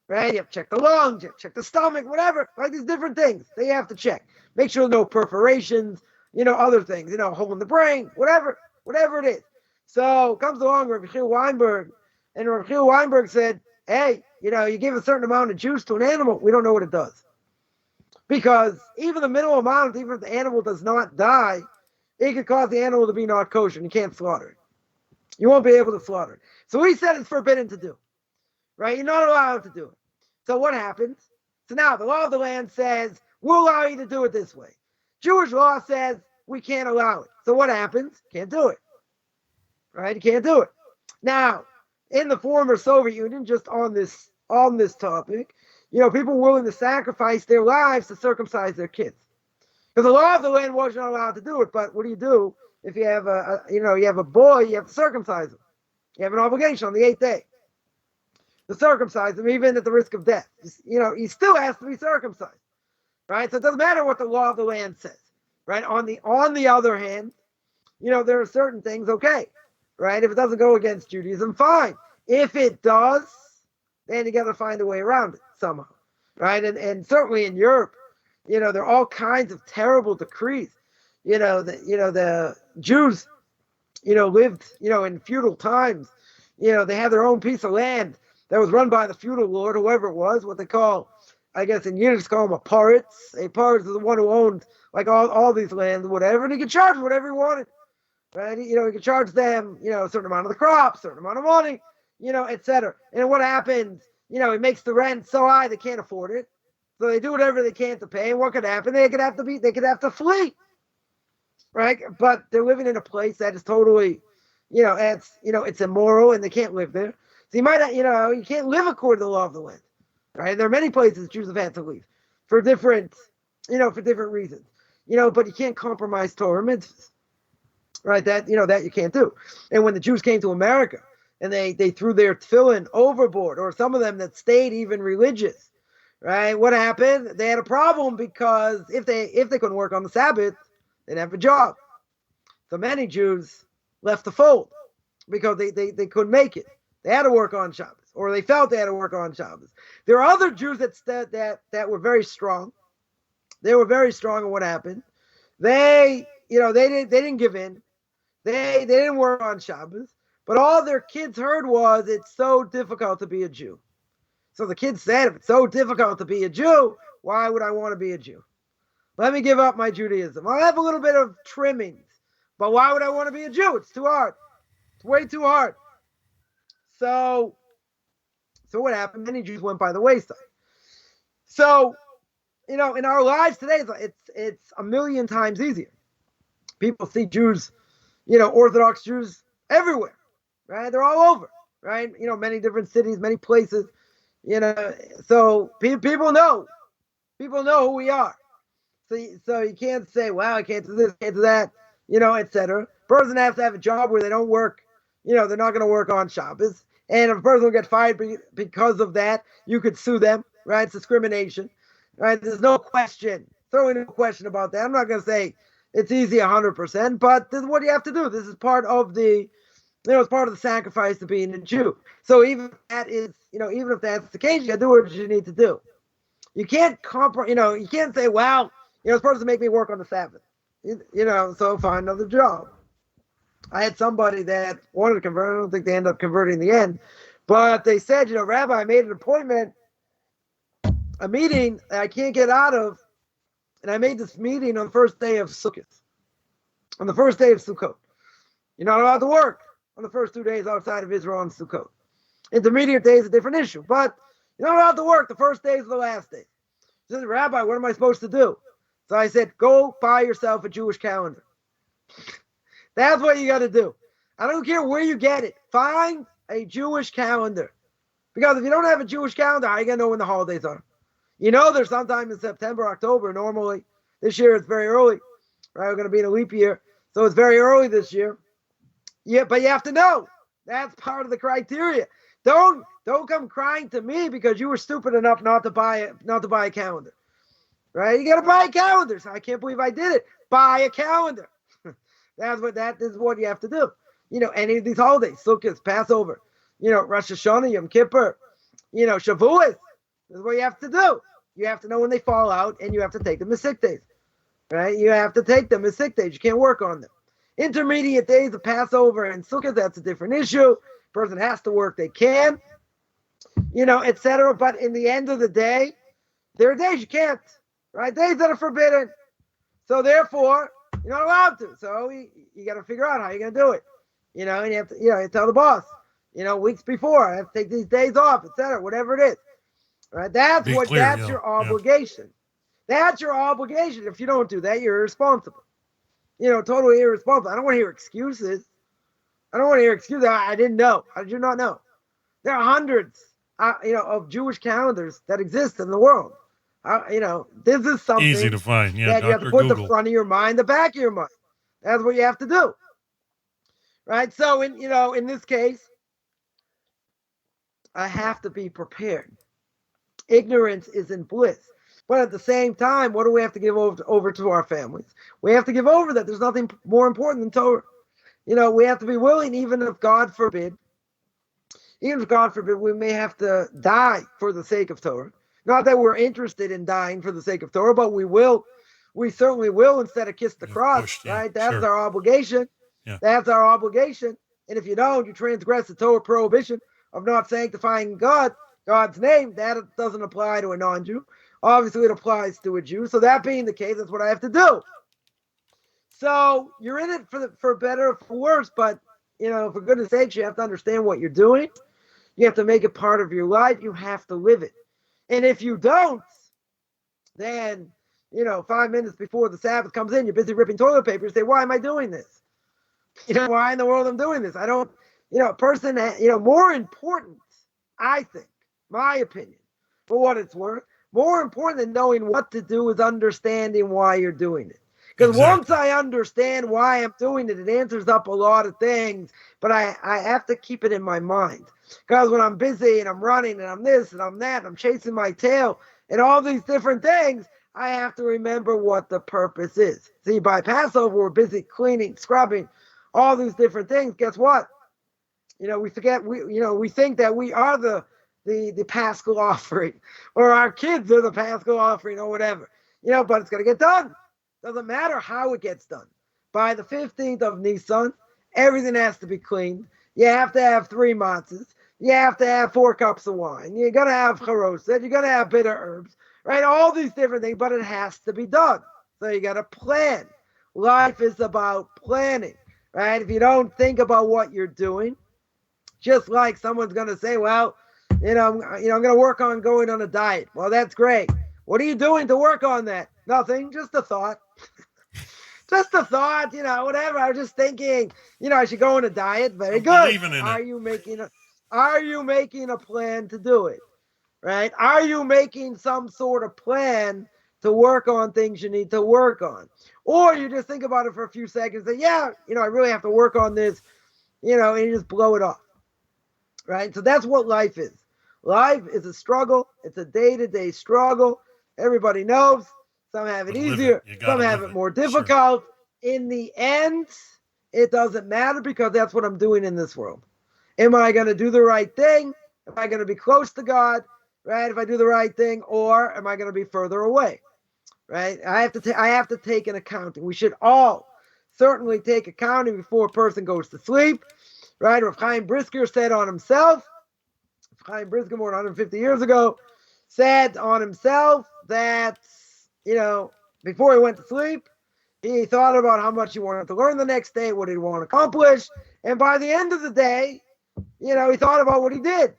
right? You have to check the lungs, you have to check the stomach, whatever, like these different things. They have to check. Make sure no perforations, other things, hole in the brain, whatever it is. So comes along Rabbi Yechiel Weinberg, and Rabbi Yechiel Weinberg said, hey, you give a certain amount of juice to an animal, we don't know what it does. Because even the minimal amount, even if the animal does not die, it could cause the animal to be not kosher, and you can't slaughter it. You won't be able to slaughter it. So he said it's forbidden to do, right? You're not allowed to do it. So what happens? So now the law of the land says, we'll allow you to do it this way. Jewish law says we can't allow it. So what happens? Can't do it, right? You can't do it. Now, in the former Soviet Union, just on this topic, people were willing to sacrifice their lives to circumcise their kids. Because the law of the land was not allowed to do it, but what do you do if you have a boy, you have to circumcise him. You have an obligation on the 8th day to circumcise him, even at the risk of death. He still has to be circumcised, right? So it doesn't matter what the law of the land says, right? On the other hand, there are certain things, okay, right? If it doesn't go against Judaism, fine. If it does, then you got to find a way around it somehow, right? And certainly in Europe, there are all kinds of terrible decrees. The Jews, lived, in feudal times. They had their own piece of land that was run by the feudal lord, whoever it was, what they call, I guess in Yiddish, call him a paritz. A paritz is the one who owned like all these lands, whatever, and he could charge whatever he wanted, right? He could charge them, a certain amount of the crop, certain amount of money, etc. And what happens, it makes the rent so high they can't afford it. So they do whatever they can to pay. And what could happen? They could have to flee. Right? But they're living in a place that is totally, it's immoral and they can't live there. So you might, you can't live according to the law of the land. Right? There are many places Jews have had to leave for different reasons. But you can't compromise Torah mitzvahs. Right? That you can't do. And when the Jews came to America and they threw their tefillin overboard, or some of them that stayed even religious, right? What happened? They had a problem because if they couldn't work on the Sabbath, they'd have a job. So many Jews left the fold because they couldn't make it. They had to work on Shabbos, or they felt they had to work on Shabbos. There are other Jews that were very strong. They were very strong, and what happened? They didn't give in. They didn't work on Shabbos, but all their kids heard was, it's so difficult to be a Jew. So the kids said, if it's so difficult to be a Jew, why would I want to be a Jew? Let me give up my Judaism. I'll have a little bit of trimmings, but why would I want to be a Jew? It's too hard. It's way too hard. So what happened? Many Jews went by the wayside. So, in our lives today, it's a million times easier. People see Jews, Orthodox Jews everywhere, right? They're all over, right? Many different cities, many places. So people know who we are. So you can't say, well, I can't do this, can't do that, etc. Person has to have a job where they don't work, they're not going to work on Shabbos. And if a person will get fired because of that, you could sue them, right? It's discrimination, right? There's no question, certainly no question about that. I'm not going to say it's easy 100%, but this is what you have to do. This is part of the It's part of the sacrifice of being a Jew. So even if that is, even if that's the case, you got to do what you need to do. You can't you can't say, well, it's supposed to make me work on the Sabbath. So find another job. I had somebody that wanted to convert. I don't think they ended up converting in the end. But they said, Rabbi, I made an appointment, a meeting that I can't get out of. And I made this meeting on the first day of Sukkot. On the first day of Sukkot. You're not allowed to work on the first 2 days outside of Israel on Sukkot. Intermediate day is a different issue. But you're not allowed to work the first days of the last days. He said, Rabbi, what am I supposed to do? So I said, go buy yourself a Jewish calendar. That's what you got to do. I don't care where you get it. Find a Jewish calendar. Because if you don't have a Jewish calendar, how are you going to know when the holidays are? There's sometime in September, October, normally. This year it's very early. Right? We're going to be in a leap year. So it's very early this year. Yeah, but you have to know. That's part of the criteria. Don't come crying to me because you were stupid enough not to buy a calendar. Right? You got to buy a calendar. So I can't believe I did it. Buy a calendar. That is what you have to do. Any of these holidays, Sukkot, Passover, Rosh Hashanah, Yom Kippur, Shavuos. This is what you have to do. You have to know when they fall out, and you have to take them as sick days. Right? You have to take them as sick days. You can't work on them. Intermediate days of Passover and Sukkot, that's a different issue. Person has to work, they can, etc. But in the end of the day, there are days you can't, right? Days that are forbidden. So therefore, you're not allowed to. So you got to figure out how you're going to do it. And you have to, you tell the boss, weeks before, I have to take these days off, etc. Whatever it is. Right? That's your obligation. That's your obligation. If you don't do that, you're irresponsible. Totally irresponsible. I don't want to hear excuses. I didn't know. How did you not know? There are hundreds, of Jewish calendars that exist in the world. This is something easy to find. Yeah, that you have to put Google. the front of your mind, the back of your mind. That's what you have to do. Right? So in this case, I have to be prepared. Ignorance isn't bliss. But at the same time, what do we have to give over to our families? We have to give over that there's nothing more important than Torah. We have to be willing, even if God forbid, we may have to die for the sake of Torah. Not that we're interested in dying for the sake of Torah, but we certainly will instead of kiss the cross, right? That's our obligation. Yeah. That's our obligation. And if you don't, you transgress the Torah prohibition of not sanctifying God's name. That doesn't apply to a non-Jew. Obviously, it applies to a Jew. So that being the case, that's what I have to do. So you're in it for better or for worse, but for goodness sakes, you have to understand what you're doing. You have to make it part of your life. You have to live it. And if you don't, then 5 minutes before the Sabbath comes in, you're busy ripping toilet paper. You say, "Why am I doing this? Why in the world I'm doing this? I don't." A person. More important, I think, my opinion, for what it's worth. More important than knowing what to do is understanding why you're doing it. Because once I understand why I'm doing it, it answers up a lot of things. But I have to keep it in my mind. Because when I'm busy and I'm running and I'm this and I'm that, and I'm chasing my tail and all these different things, I have to remember what the purpose is. See, by Passover, we're busy cleaning, scrubbing, all these different things. Guess what? We forget, we think that we are the Paschal offering, or our kids are the Paschal offering, or whatever. But it's going to get done. Doesn't matter how it gets done. By the 15th of Nisan, everything has to be cleaned. You have to have 3 matzahs. You have to have 4 cups of wine. You're going to have charoset. You're going to have bitter herbs, right? All these different things, but it has to be done. So you got to plan. Life is about planning, right? If you don't think about what you're doing, just like someone's going to say, well, I'm going to work on going on a diet. Well, that's great. What are you doing to work on that? Nothing, just a thought. Just a thought, whatever. I was just thinking, I should go on a diet. Very good. Are you making a plan to do it? Right? Are you making some sort of plan to work on things you need to work on? Or you just think about it for a few seconds and say, yeah, I really have to work on this, and you just blow it off. Right? So that's what life is. Life is a struggle. It's a day-to-day struggle. Everybody knows. Some have it easier. Some have it more difficult. Sure. In the end, it doesn't matter because that's what I'm doing in this world. Am I going to do the right thing? Am I going to be close to God, right? If I do the right thing, or am I going to be further away, right? I have to take an accounting. We should all certainly take accounting before a person goes to sleep, right? Rav Chaim Brisker said on himself, Chaim Brisker more than 150 years ago, said on himself that, before he went to sleep, he thought about how much he wanted to learn the next day, what he wanted to accomplish. And by the end of the day, he thought about what he did.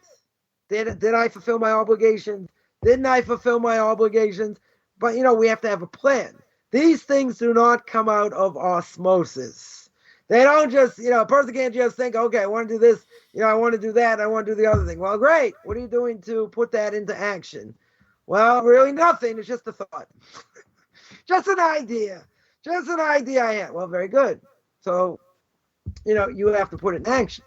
Did I fulfill my obligations? Didn't I fulfill my obligations? But, we have to have a plan. These things do not come out of osmosis. They don't just, a person can't just think, okay, I want to do this, I want to do that, I want to do the other thing. Well, great. What are you doing to put that into action? Well, really nothing. It's just a thought. Just an idea. Just an idea I had. Well, very good. So, you have to put it in action.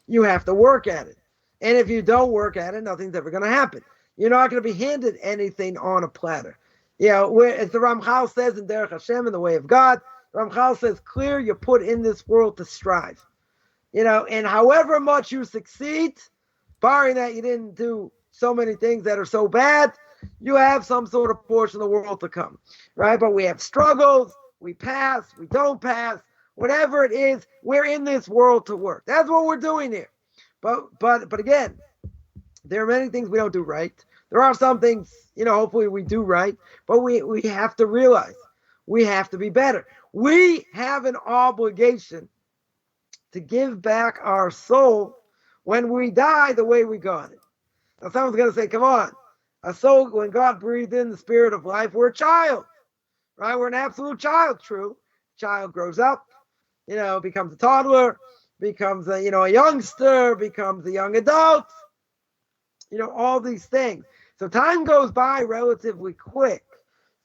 You have to work at it. And if you don't work at it, nothing's ever going to happen. You're not going to be handed anything on a platter. As the Ramchal says in Derech Hashem, in the way of God, Ramchal says, clear you're put in this world to strive. And however much you succeed, barring that you didn't do so many things that are so bad, you have some sort of portion of the world to come, right? But we have struggles, we pass, we don't pass, whatever it is, we're in this world to work. That's what we're doing here. But again, there are many things we don't do right. There are some things, hopefully we do right, but we have to realize we have to be better. We have an obligation to give back our soul when we die the way we got it. Now someone's going to say, come on, a soul, when God breathed in the spirit of life, we're a child, right? We're an absolute child, true. Child grows up, becomes a toddler, becomes a youngster, becomes a young adult, all these things. So time goes by relatively quick.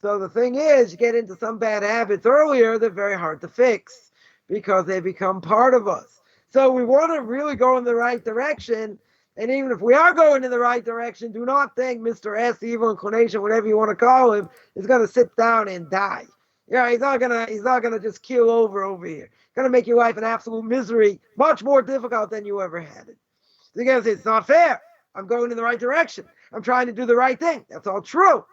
So the thing is, you get into some bad habits earlier, they're very hard to fix because they become part of us. So we want to really go in the right direction. And even if we are going in the right direction, do not think Mr. S, evil inclination, whatever you want to call him, is going to sit down and die. He's not gonna just keel over here. Gonna make your life an absolute misery, much more difficult than you ever had it. So you're gonna say, it's not fair. I'm going in the right direction. I'm trying to do the right thing. That's all true.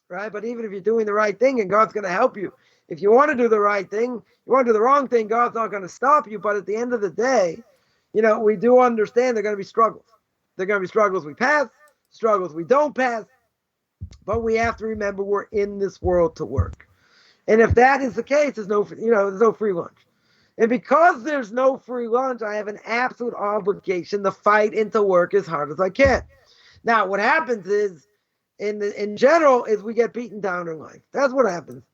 Right? But even if you're doing the right thing and God's gonna help you, if you want to do the right thing, you want to do the wrong thing, God's not gonna stop you. But at the end of the day, we do understand there are gonna be struggles. There are gonna be struggles we pass, struggles we don't pass, but we have to remember we're in this world to work. And if that is the case, there's no free lunch. And because there's no free lunch, I have an absolute obligation to fight and to work as hard as I can. Now, what happens is, in general, is we get beaten down in life. That's what happens.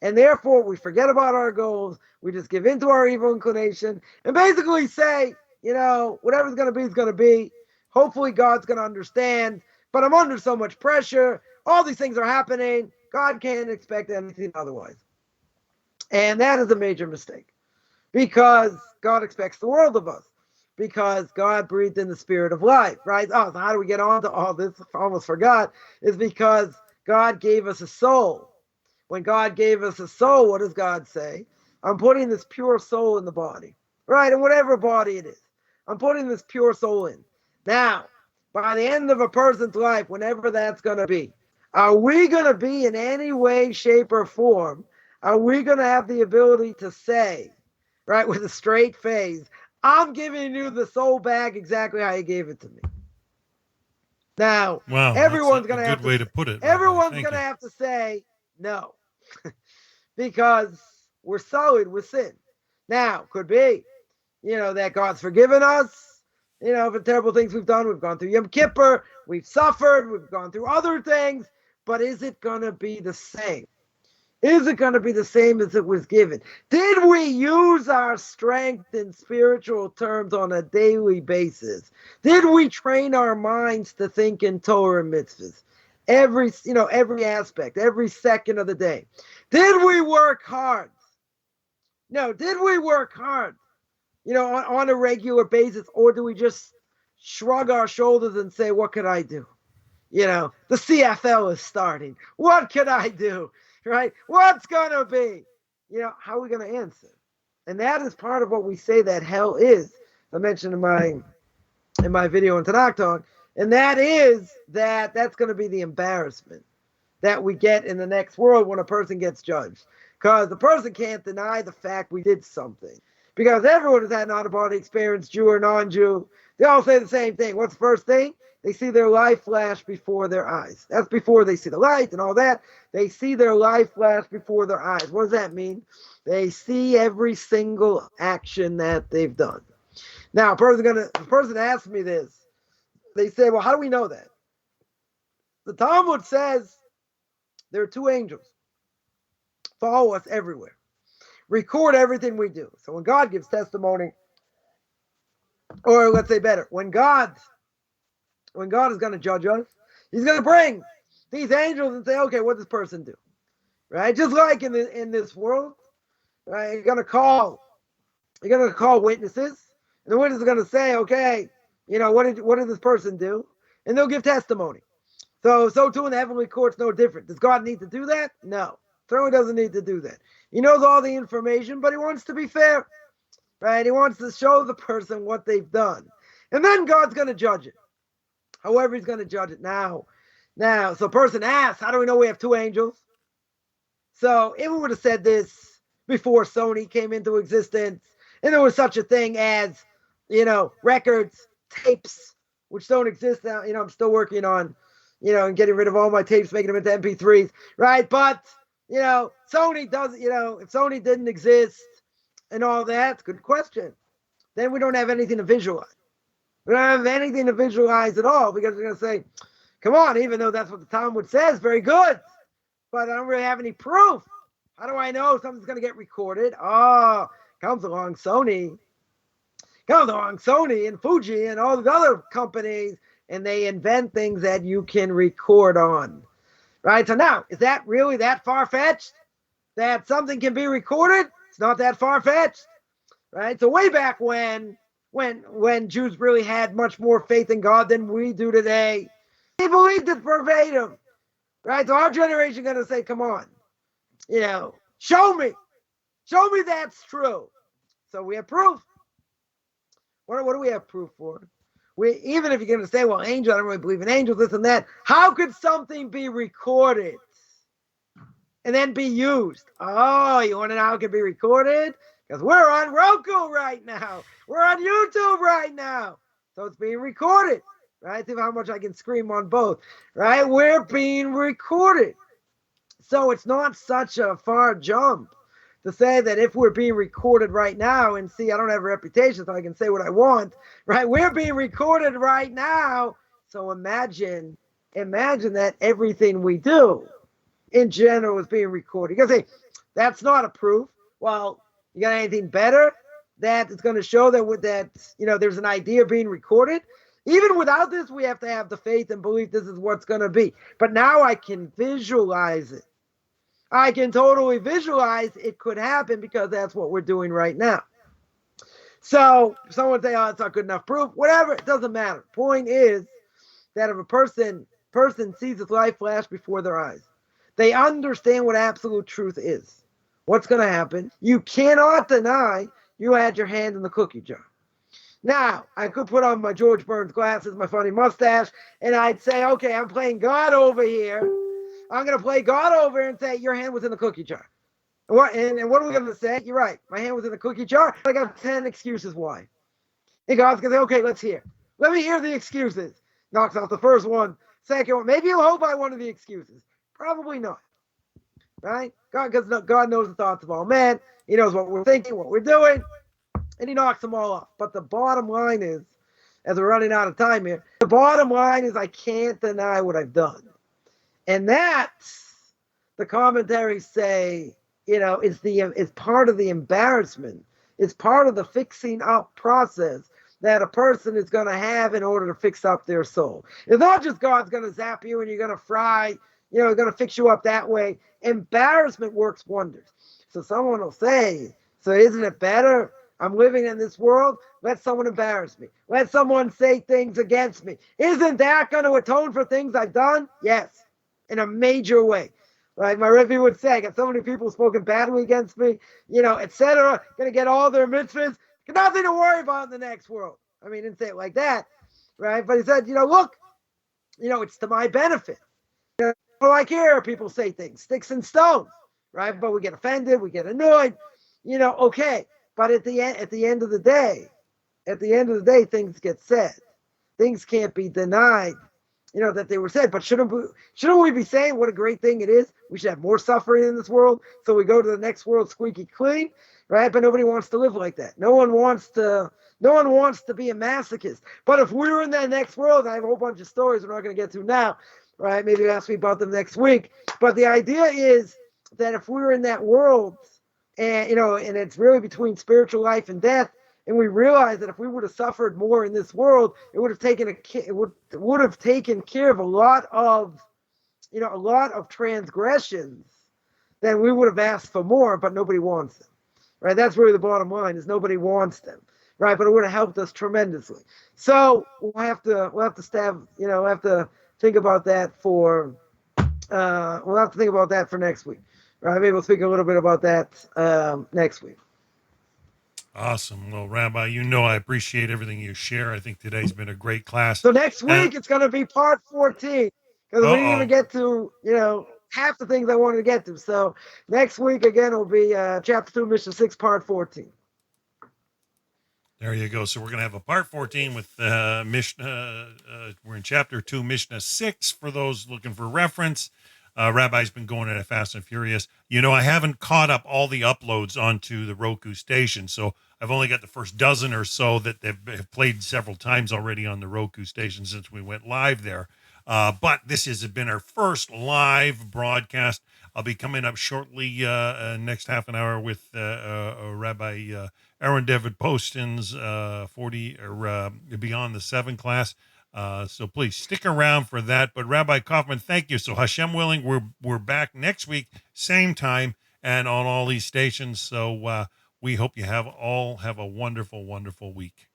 And therefore, we forget about our goals. We just give in to our evil inclination and basically say, whatever's going to be is going to be. Hopefully, God's going to understand. But I'm under so much pressure. All these things are happening. God can't expect anything otherwise. And that is a major mistake because God expects the world of us because God breathed in the spirit of life, right? Oh, so how do we get on to all this? I almost forgot. Is because God gave us a soul. When God gave us a soul, what does God say? I'm putting this pure soul in the body, right? And whatever body it is, I'm putting this pure soul in. Now, by the end of a person's life, whenever that's going to be, are we going to be in any way, shape, or form, are we going to have the ability to say, right, with a straight face, I'm giving you the soul back exactly how you gave it to me? Now, wow, everyone's going to have good way to put it. Everyone's going to have to say no because we're sullied with sin. Now, could be, that God's forgiven us, for terrible things we've done. We've gone through Yom Kippur, we've suffered, we've gone through other things. But is it going to be the same? Is it going to be the same as it was given? Did we use our strength in spiritual terms on a daily basis? Did we train our minds to think in Torah and mitzvahs? Every aspect, every second of the day. Did we work hard? No, did we work hard, on a regular basis? Or do we just shrug our shoulders and say, what could I do? The CFL is starting. What can I do? Right? What's going to be? How are we going to answer? And that is part of what we say that hell is. I mentioned in my video on Tanakh Talk, and that is that's going to be the embarrassment that we get in the next world when a person gets judged. Because the person can't deny the fact we did something. Because everyone has had an out-of-body experience, Jew or non-Jew. They all say the same thing. What's the first thing? They see their life flash before their eyes. That's before they see the light and all that. They see their life flash before their eyes. What does that mean? They see every single action that they've done. Now, a person asked me this. They say, well, how do we know that? The Talmud says there are two angels. Follow us everywhere. Record everything we do. So when God gives testimony, or let's say better, when God is going to judge us, he's going to bring these angels and say, okay, what does this person do? Right? Just like in this world, right? You're going to call witnesses, and the witness is going to say, okay, what did this person do? And they'll give testimony. So too in the heavenly court's no different. Does God need to do that? No. Certainly doesn't need to do that. He knows all the information, but he wants to be fair. Right? He wants to show the person what they've done. And then God's going to judge it. However, he's going to judge it now. So a person asks, how do we know we have two angels? So if we would have said this before Sony came into existence, and there was such a thing as, records, tapes, which don't exist now. I'm still working on, and getting rid of all my tapes, making them into MP3s, right? But, Sony does, if Sony didn't exist and all that, good question. Then we don't have anything to visualize. We don't have anything to visualize at all, because we're going to say, come on, even though that's what the Talmud says, very good, but I don't really have any proof. How do I know something's going to get recorded? Oh, comes along Sony and Fuji and all the other companies, and they invent things that you can record on. Right? So now, is that really that far-fetched? That something can be recorded? It's not that far-fetched. Right? So way back when Jews really had much more faith in God than we do today, they believed it verbatim. Right? So our generation is going to say, come on, show me that's true. So we have proof. What do we have proof for? Even if you're going to say, well, angel, I don't really believe in angels, this and that. How could something be recorded and then be used? Oh, you want to know how it can be recorded? Because we're on Roku right now. We're on YouTube right now. So it's being recorded, right? See how much I can scream on both, right? We're being recorded. So it's not such a far jump to say that if we're being recorded right now, and see, I don't have a reputation, so I can say what I want, right? We're being recorded right now. So imagine that everything we do in general is being recorded. You can say, that's not a proof. Well, you got anything better that it's going to show that there's an idea being recorded? Even without this, we have to have the faith and belief this is what's going to be. But now I can visualize it. I can totally visualize it could happen, because that's what we're doing right now. So someone say, oh, it's not good enough proof. Whatever, it doesn't matter. Point is that if a person sees his life flash before their eyes, they understand what absolute truth is. What's going to happen? You cannot deny you had your hand in the cookie jar. Now, I could put on my George Burns glasses, my funny mustache, and I'd say, okay, I'm playing God over here. I'm going to play God over and say, your hand was in the cookie jar. And what are we going to say? You're right. My hand was in the cookie jar. I got 10 excuses why. And God's going to say, okay, let's hear. Let me hear the excuses. Knocks off the first one. Second one. Maybe you'll hold by one of the excuses. Probably not. Right? Because God knows the thoughts of all men. He knows what we're thinking, what we're doing. And he knocks them all off. But the bottom line is, as we're running out of time here, the bottom line is I can't deny what I've done. And that's, the commentaries say, is part of the embarrassment. It's part of the fixing up process that a person is going to have in order to fix up their soul. It's not just God's going to zap you and you're going to fry, going to fix you up that way. Embarrassment works wonders. So someone will say, so isn't it better? I'm living in this world. Let someone embarrass me. Let someone say things against me. Isn't that going to atone for things I've done? Yes, in a major way. Right? My Rebbe would say, I got so many people spoken badly against me, etc. Going to get all their mitzvahs. Got nothing to worry about in the next world. I mean, he didn't say it like that, right? But he said, look, it's to my benefit. Like here, people say things, sticks and stones, right? But we get offended, we get annoyed, okay. But at the end of the day, things get said. Things can't be denied, that they were said. But shouldn't we be saying what a great thing it is? We should have more suffering in this world, so we go to the next world squeaky clean, right? But nobody wants to live like that. No one wants to be a masochist. But if we were in that next world, I have a whole bunch of stories we're not going to get to now, right? Maybe ask me about them next week. But the idea is that if we were in that world, and and it's really between spiritual life and death, and we realize that if we would have suffered more in this world, it would have taken care of a lot of transgressions. Then we would have asked for more, but nobody wants them, right? That's really the bottom line: is nobody wants them, right? But it would have helped us tremendously. So we'll have to think about that for next week, right? Maybe we'll speak a little bit about that next week. Awesome. Well, Rabbi, I appreciate everything you share. I think today's been a great class. So next week it's going to be part 14 because we didn't even get to, half the things I wanted to get to. So next week again will be chapter 2, Mishnah 6, part 14. There you go. So we're going to have a part 14 with Mishnah. We're in chapter 2, Mishnah 6 for those looking for reference. Rabbi's been going at it fast and furious. I haven't caught up all the uploads onto the Roku station, so I've only got the first dozen or so that they've played several times already on the Roku station since we went live there. But this has been our first live broadcast. I'll be coming up shortly next half an hour with Rabbi Aaron David Poston's 40 or Beyond the 7 class. So please stick around for that. But Rabbi Kaufman, thank you. So Hashem willing, we're back next week, same time, and on all these stations. So we hope you all have a wonderful, wonderful week.